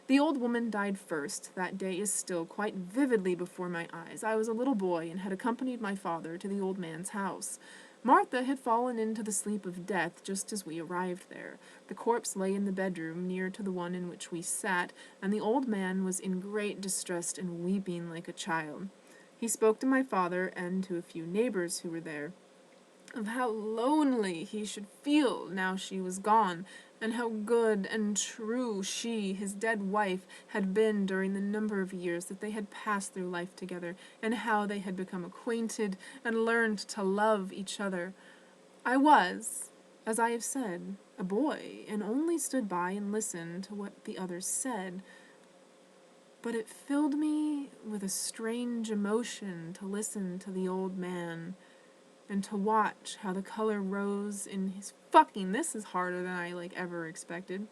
The old woman died first. That day is still quite vividly before my eyes. I was a little boy and had accompanied my father to the old man's house. Martha had fallen into the sleep of death just as we arrived there. The corpse lay in the bedroom near to the one in which we sat, and the old man was in great distress and weeping like a child. He spoke to my father and to a few neighbors who were there of how lonely he should feel now she was gone, and how good and true she, his dead wife, had been during the number of years that they had passed through life together, and how they had become acquainted and learned to love each other. I was, as I have said, a boy, and only stood by and listened to what the others said. but it filled me with a strange emotion to listen to the old man and to watch how the color rose in his this is harder than I ever expected.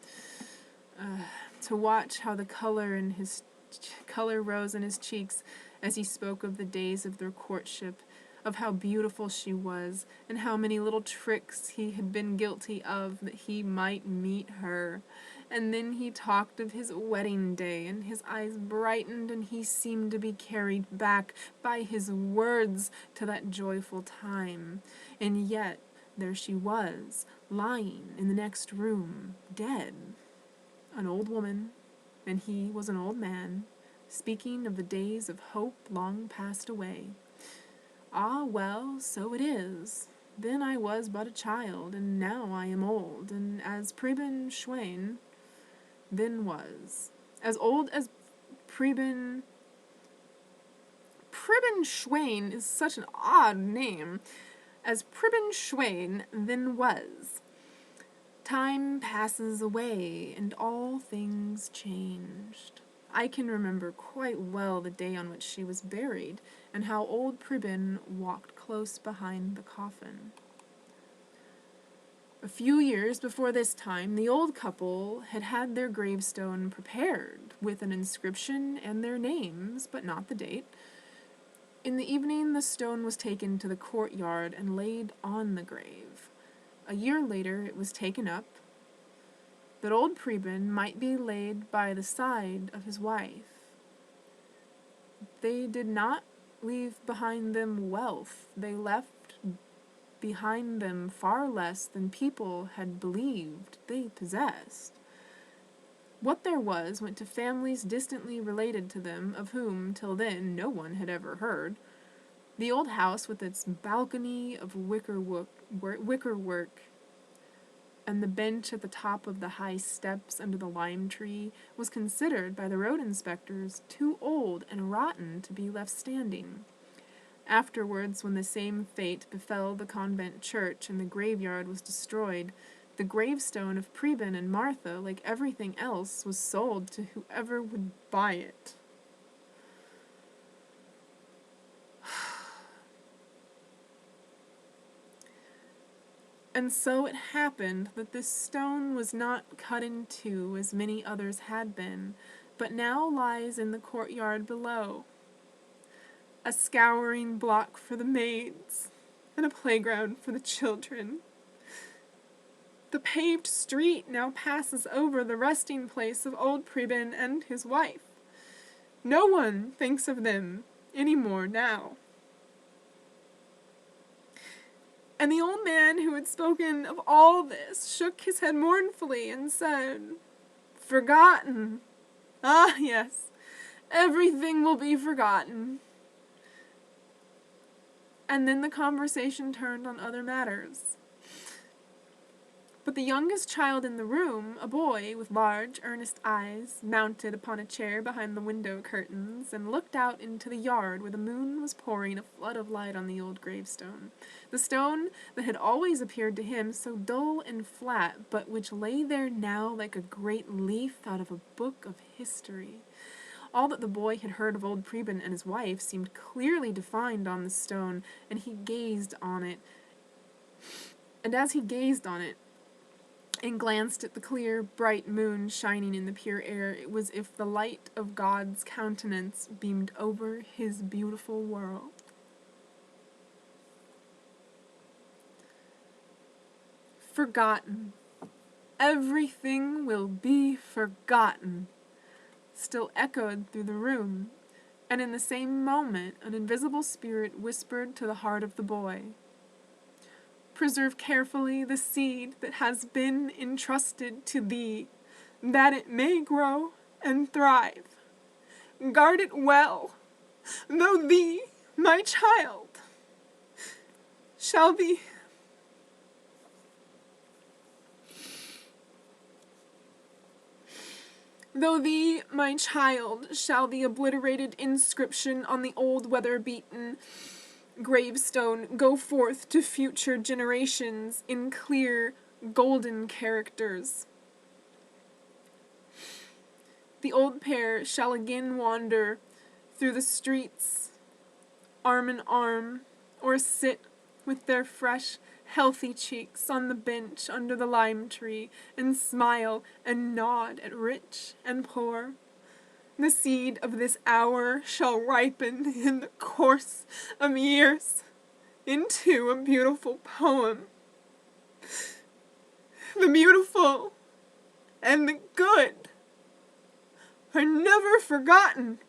To watch how the color rose in his cheeks as he spoke of the days of their courtship, of how beautiful she was, and how many little tricks he had been guilty of that he might meet her. And then he talked of his wedding day, and his eyes brightened, and he seemed to be carried back by his words to that joyful time. And yet, there she was, lying in the next room, dead. An old woman, and he was an old man, speaking of the days of hope long passed away. Ah, well, so it is. Then I was but a child, and now I am old, and as Preben Schwein then was. As old as Preben Schwein is such an odd name. As Preben Schwein then was. Time passes away, and all things changed. I can remember quite well the day on which she was buried, and how old Preben walked close behind the coffin. A few years before this time, the old couple had had their gravestone prepared, with an inscription and their names, but not the date. In the evening, the stone was taken to the courtyard and laid on the grave. A year later, it was taken up, that old Preben might be laid by the side of his wife. They did not leave behind them wealth. They left behind them far less than people had believed they possessed. What there was went to families distantly related to them, of whom, till then, no one had ever heard. The old house, with its balcony of wickerwork, and the bench at the top of the high steps under the lime tree, was considered by the road inspectors too old and rotten to be left standing. Afterwards, when the same fate befell the convent church and the graveyard was destroyed, the gravestone of Preben and Martha, like everything else, was sold to whoever would buy it. And so it happened that this stone was not cut in two as many others had been, but now lies in the courtyard below, a scouring block for the maids, and a playground for the children. The paved street now passes over the resting place of old Preben and his wife. No one thinks of them any more now. And the old man who had spoken of all this shook his head mournfully and said, "Forgotten. Ah, yes, everything will be forgotten." And then the conversation turned on other matters. But the youngest child in the room, a boy with large, earnest eyes, mounted upon a chair behind the window curtains, and looked out into the yard where the moon was pouring a flood of light on the old gravestone. The stone that had always appeared to him so dull and flat, but which lay there now like a great leaf out of a book of history. All that the boy had heard of old Preben and his wife seemed clearly defined on the stone, and he gazed on it. And as he gazed on it, and glanced at the clear, bright moon shining in the pure air, it was as if the light of God's countenance beamed over his beautiful world. Forgotten. Everything will be forgotten, still echoed through the room, and in the same moment an invisible spirit whispered to the heart of the boy, "Preserve carefully the seed that has been entrusted to thee, that it may grow and thrive. Guard it well, though thee, my child, shall be the obliterated inscription on the old weather-beaten gravestone go forth to future generations in clear, golden characters. the old pair shall again wander through the streets, arm in arm, or sit with their fresh, healthy cheeks on the bench under the lime tree, and smile and nod at rich and poor. The seed of this hour shall ripen in the course of years into a beautiful poem. The beautiful and the good are never forgotten.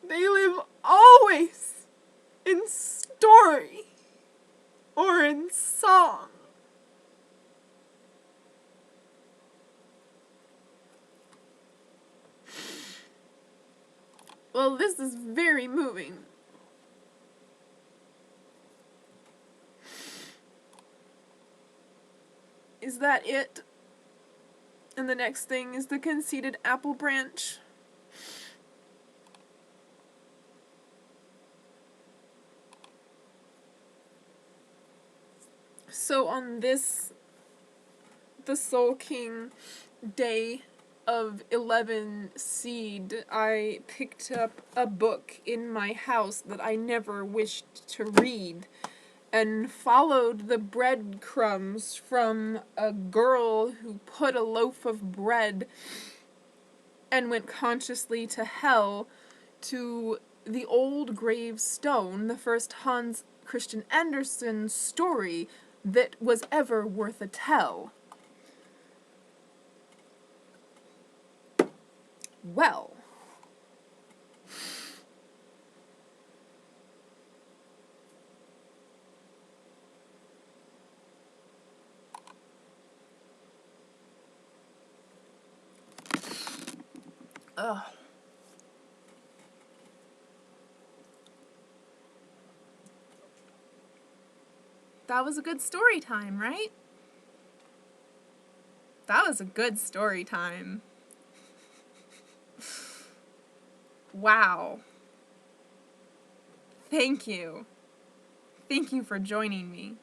They live always in story or in song. Well, this is very moving. Is that it? And the next thing is the conceited apple branch. So on this, the Soul King day of 11 seed, I picked up a book in my house that I never wished to read, and followed the breadcrumbs from a girl who put a loaf of bread and went consciously to hell to the old gravestone, the first Hans Christian Andersen story that was ever worth a tell. Well, that was a good story time, right? That was a good story time. Wow. Thank you. Thank you for joining me.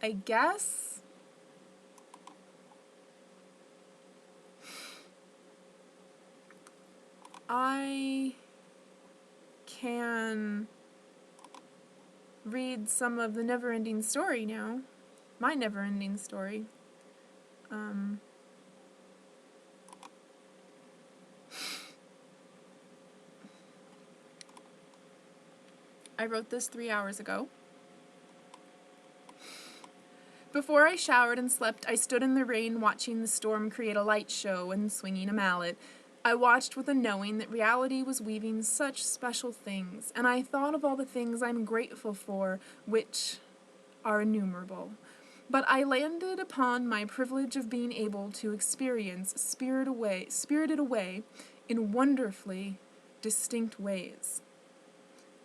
I guess I can read some of the Never-Ending Story now. My Never-Ending Story. I wrote this 3 hours ago. Before I showered and slept, I stood in the rain watching the storm create a light show and swinging a mallet. I watched with a knowing that reality was weaving such special things, and I thought of all the things I'm grateful for, which are innumerable. But I landed upon my privilege of being able to experience Spirited Away in wonderfully distinct ways.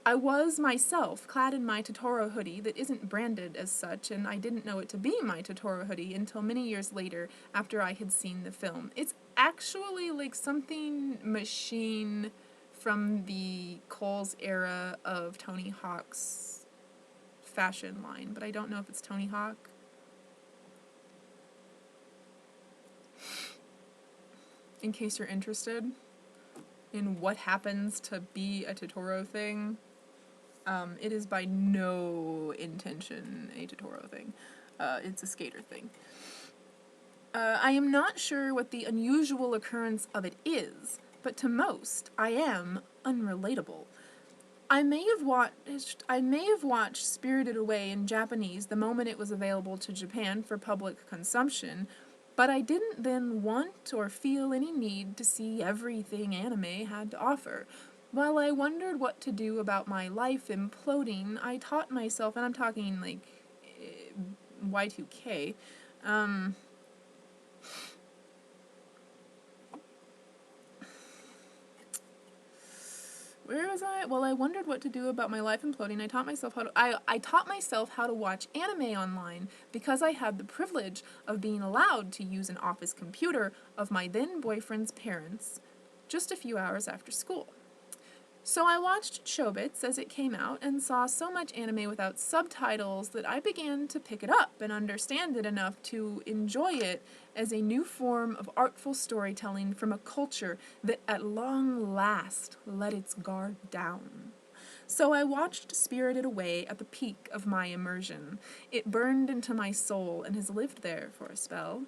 I was myself clad in my Totoro hoodie that isn't branded as such, and I didn't know it to be my Totoro hoodie until many years later after I had seen the film. It's actually like something machine from the Kohl's era of Tony Hawk's fashion line, but I don't know if it's Tony Hawk. In case you're interested in what happens to be a Totoro thing, it is by no intention a Totoro thing. It's a skater thing. I am not sure what the unusual occurrence of it is, but to most, I am unrelatable. I may have watched Spirited Away in Japanese the moment it was available to Japan for public consumption, but I didn't then want or feel any need to see everything anime had to offer. While I wondered what to do about my life imploding, I taught myself, and I'm talking like Y2K, Where was I? Well, I wondered what to do about my life imploding. I taught myself how to watch anime online because I had the privilege of being allowed to use an office computer of my then boyfriend's parents just a few hours after school. So I watched Chobits as it came out and saw so much anime without subtitles that I began to pick it up and understand it enough to enjoy it as a new form of artful storytelling from a culture that at long last let its guard down. So I watched Spirited Away at the peak of my immersion. It burned into my soul and has lived there for a spell.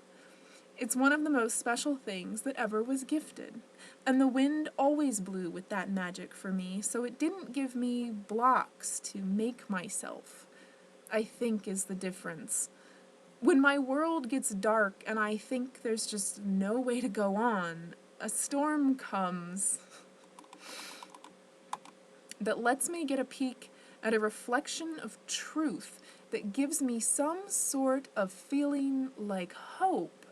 It's one of the most special things that ever was gifted. And the wind always blew with that magic for me, so it didn't give me blocks to make myself, I think is the difference. When my world gets dark and I think there's just no way to go on, a storm comes that lets me get a peek at a reflection of truth that gives me some sort of feeling like hope,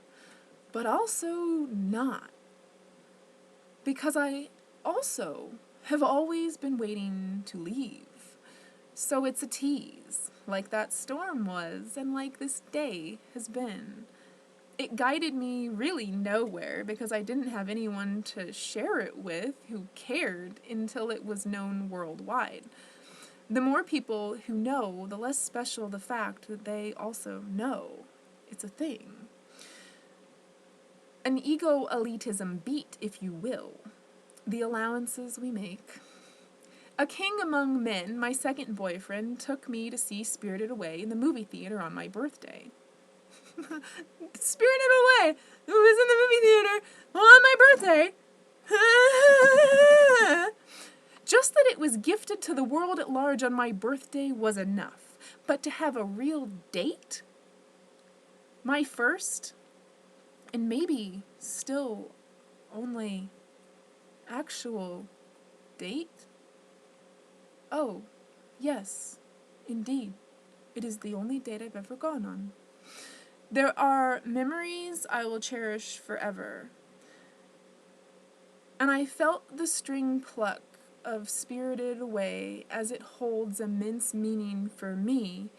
but also not. Because I also have always been waiting to leave. So it's a tease, like that storm was, and like this day has been. It guided me really nowhere because I didn't have anyone to share it with who cared until it was known worldwide. The more people who know, the less special the fact that they also know it's a thing. An ego-elitism beat, if you will. The allowances we make. A king among men, my second boyfriend, took me to see Spirited Away in the movie theater on my birthday. Spirited Away! It was in the movie theater on my birthday! Just that it was gifted to the world at large on my birthday was enough. But to have a real date? My first, and maybe still only actual date? Oh, yes, indeed. It is the only date I've ever gone on. There are memories I will cherish forever. And I felt the string pluck of Spirited Away as it holds immense meaning for me,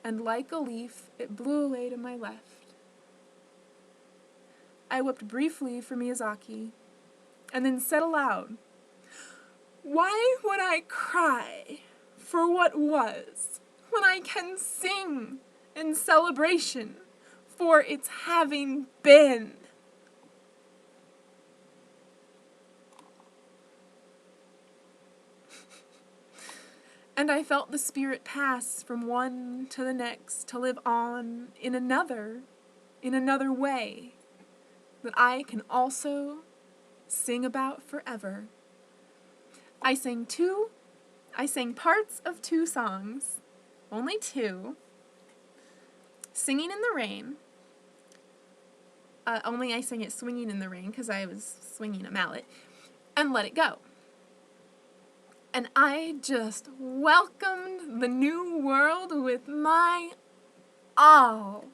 and like a leaf, it blew away to my left. I wept briefly for Miyazaki, and then said aloud, "Why would I cry for what was when I can sing in celebration for its having been?" And I felt the spirit pass from one to the next to live on in another way that I can also sing about forever. I sang parts of 2 songs, only 2, Singing in the Rain, only I sang it swinging in the rain because I was swinging a mallet, and Let It Go. And I just welcomed the new world with my all.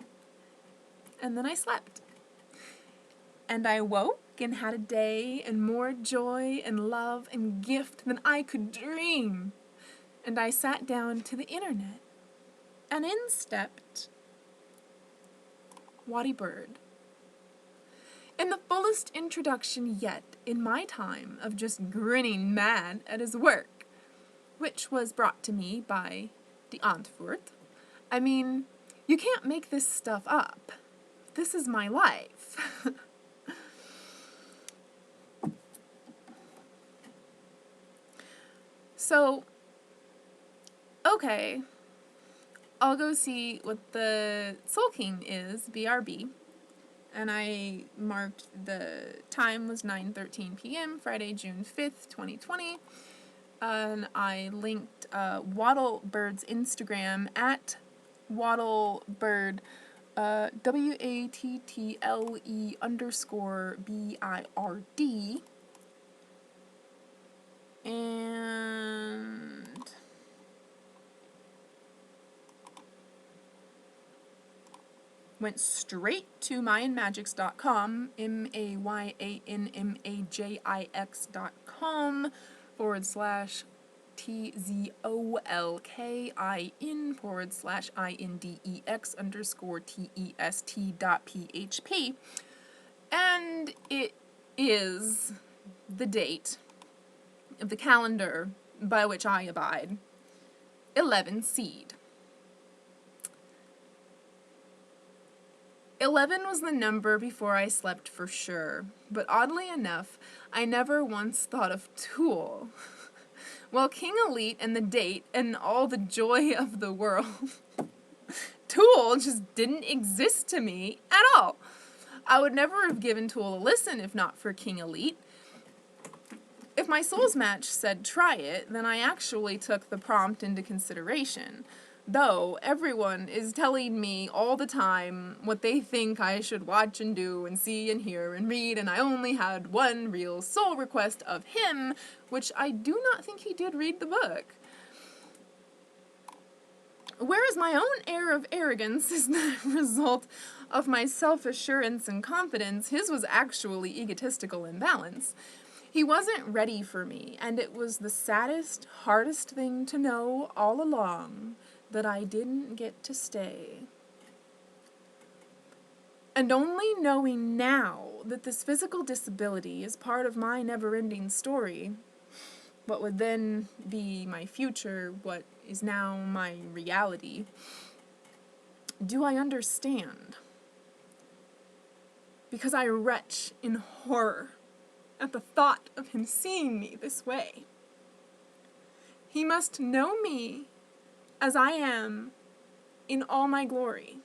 And then I slept. And I woke and had a day and more joy and love and gift than I could dream. And I sat down to the internet, and in stepped Waddy Bird. In the fullest introduction yet in my time of just grinning mad at his work, which was brought to me by the Antwoord. I mean, you can't make this stuff up. This is my life. So, okay, I'll go see what the Soul King is, BRB. And I marked the time was 9:13 p.m., Friday, June 5th, 2020. And I linked Waddlebird's Instagram at Waddlebird, WATTLE_BIRD. And went straight to mayanmagics.com, MAYANMAJIX.com, /TZOLKIN/INDEX_TEST.php. And it is the date of the calendar by which I abide. 11 seed. 11 was the number before I slept for sure, but oddly enough, I never once thought of Tool. Well, King Elite and the date and all the joy of the world, Tool just didn't exist to me at all. I would never have given Tool a listen if not for King Elite. If my Souls Match said try it, then I actually took the prompt into consideration. Though everyone is telling me all the time what they think I should watch and do and see and hear and read, and I only had one real soul request of him, which I do not think he did read the book. Whereas my own air of arrogance is the result of my self-assurance and confidence, his was actually egotistical imbalance. He wasn't ready for me, and it was the saddest, hardest thing to know all along, that I didn't get to stay. And only knowing now that this physical disability is part of my never-ending story, what would then be my future, what is now my reality, do I understand. Because I retch in horror at the thought of him seeing me this way. He must know me as I am in all my glory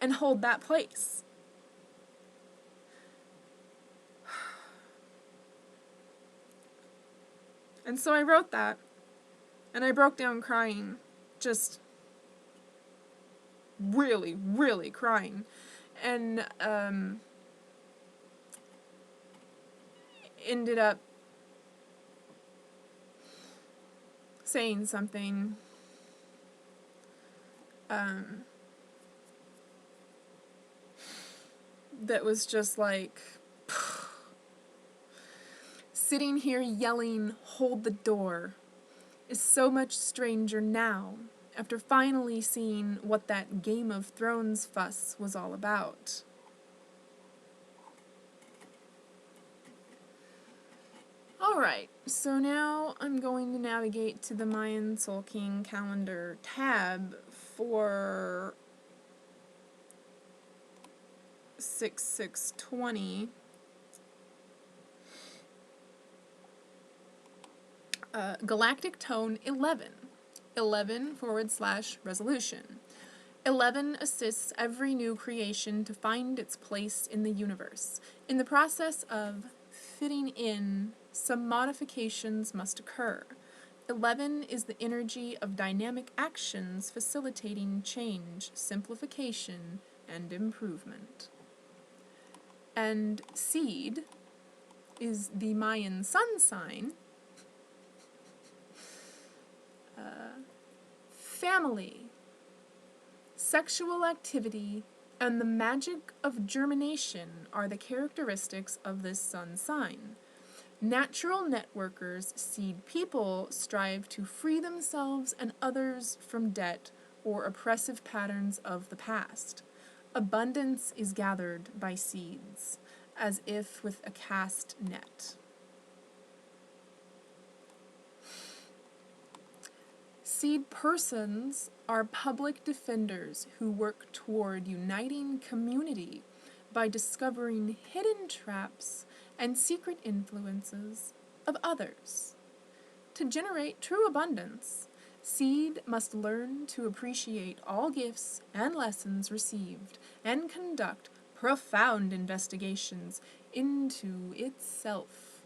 and hold that place. And so I wrote that, and I broke down crying, just really, really crying. And ended up saying something that was just like, sitting here yelling, "Hold the door," is so much stranger now, after finally seeing what that Game of Thrones fuss was all about. Alright, so now I'm going to navigate to the Mayan Soul King calendar tab for 6620. Galactic Tone 11. 11/resolution. 11 assists every new creation to find its place in the universe. In the process of fitting in, some modifications must occur. 11 is the energy of dynamic actions facilitating change, simplification, and improvement. And Seed is the Mayan sun sign. Family, sexual activity, and the magic of germination are the characteristics of this sun sign. Natural networkers, seed people, strive to free themselves and others from debt or oppressive patterns of the past. Abundance is gathered by seeds, as if with a cast net. Seed persons are public defenders who work toward uniting community by discovering hidden traps and secret influences of others. To generate true abundance, Seed must learn to appreciate all gifts and lessons received and conduct profound investigations into itself.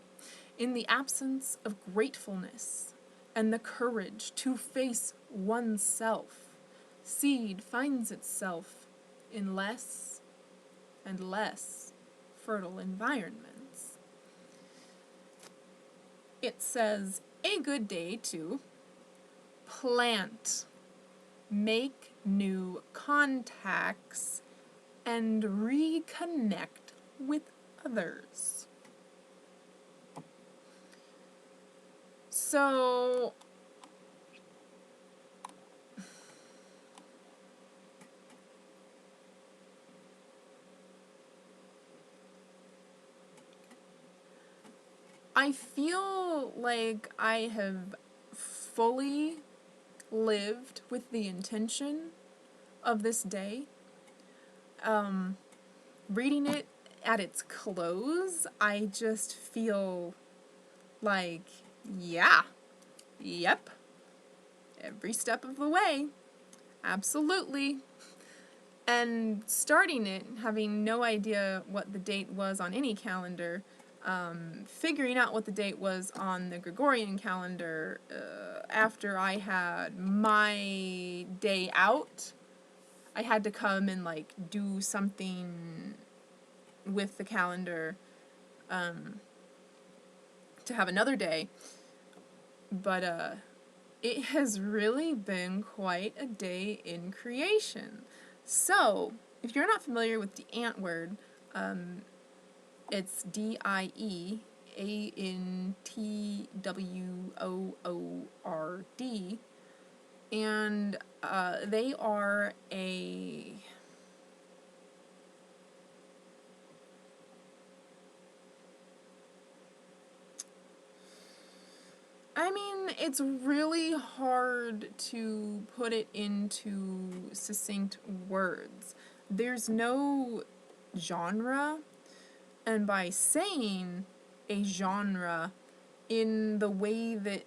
In the absence of gratefulness and the courage to face oneself, Seed finds itself in less and less fertile environments. It says, a good day to plant, make new contacts, and reconnect with others. So I feel like I have fully lived with the intention of this day. Reading it at its close, I just feel like, yeah, yep, every step of the way, absolutely. And starting it, having no idea what the date was on any calendar, figuring out what the date was on the Gregorian calendar after I had my day out. I had to come and like do something with the calendar to have another day. But it has really been quite a day in creation. So, if you're not familiar with the ant word, it's DIEANTWOORD, and they are a I mean, it's really hard to put it into succinct words. There's no genre, and by saying a genre in the way that,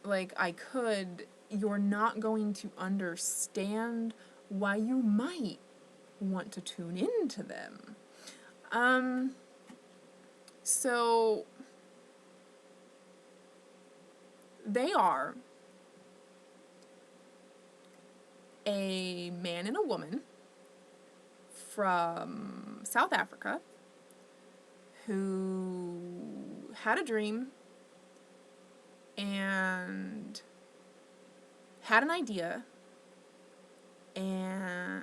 like, I could, you're not going to understand why you might want to tune into them. So they are a man and a woman from South Africa who had a dream and had an idea and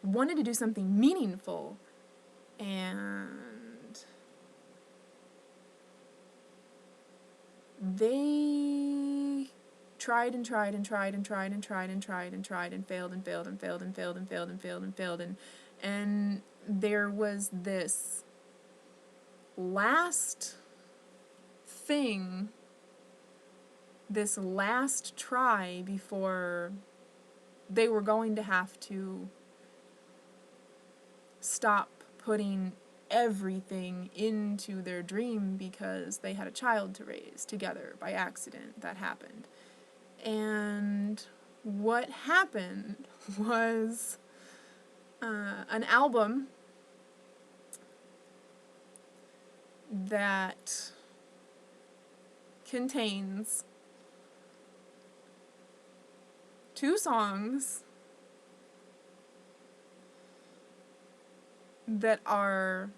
wanted to do something meaningful, and they tried and tried and tried and tried and tried and tried and tried and failed and failed and failed and failed and failed and failed and failed and there was this last thing, this last try before they were going to have to stop putting everything into their dream because they had a child to raise together by accident. That happened. And what happened was an album that contains 2 songs that are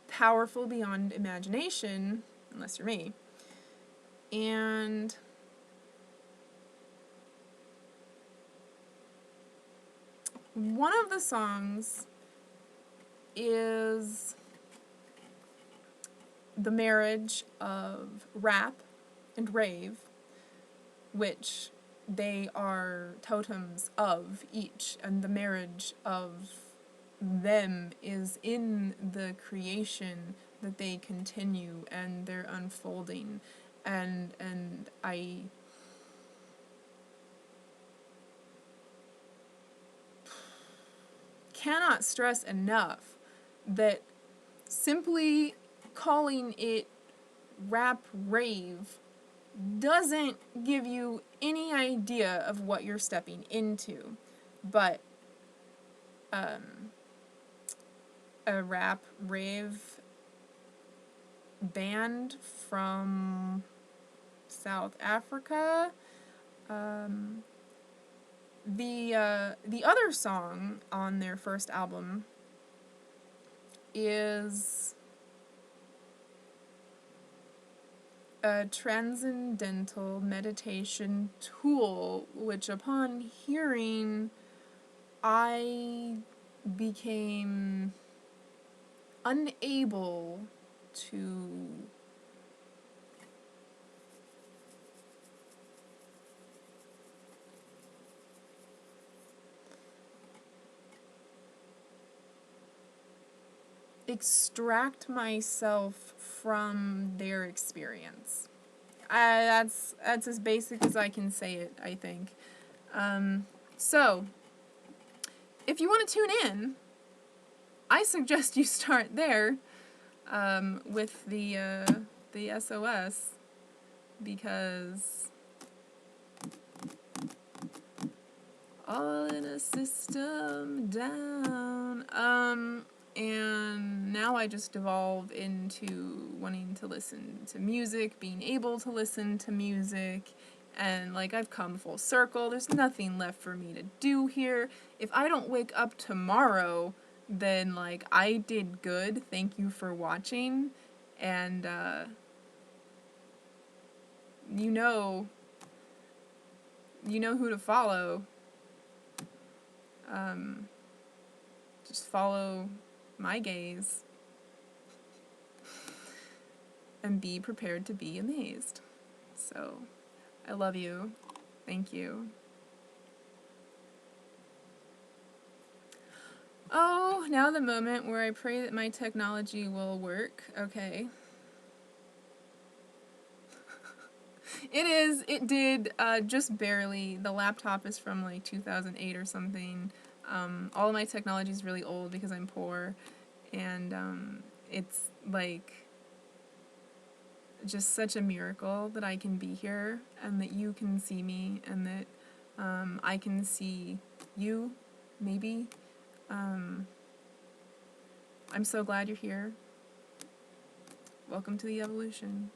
powerful beyond imagination, unless you're me. And one of the songs is the marriage of rap and rave, which they are totems of each, and the marriage of them is in the creation that they continue and their unfolding, and I cannot stress enough that simply calling it rap rave doesn't give you any idea of what you're stepping into. But a rap rave band from South Africa. The other song on their first album is a transcendental meditation tool, which upon hearing, I became unable to extract myself from their experience. That's as basic as I can say it, I think. So, if you want to tune in, I suggest you start there with the SOS, because all in a system down. And now I just devolve into wanting to listen to music, being able to listen to music, and like I've come full circle. There's nothing left for me to do here. If I don't wake up tomorrow, then like I did good. Thank you for watching, and you know who to follow. Just follow my gaze and be prepared to be amazed. So, I love you. Thank you. Oh, now the moment where I pray that my technology will work. Okay. It did, just barely. The laptop is from like 2008 or something. All of my technology is really old because I'm poor, and it's like just such a miracle that I can be here and that you can see me and that I can see you, maybe. I'm so glad you're here. Welcome to the evolution.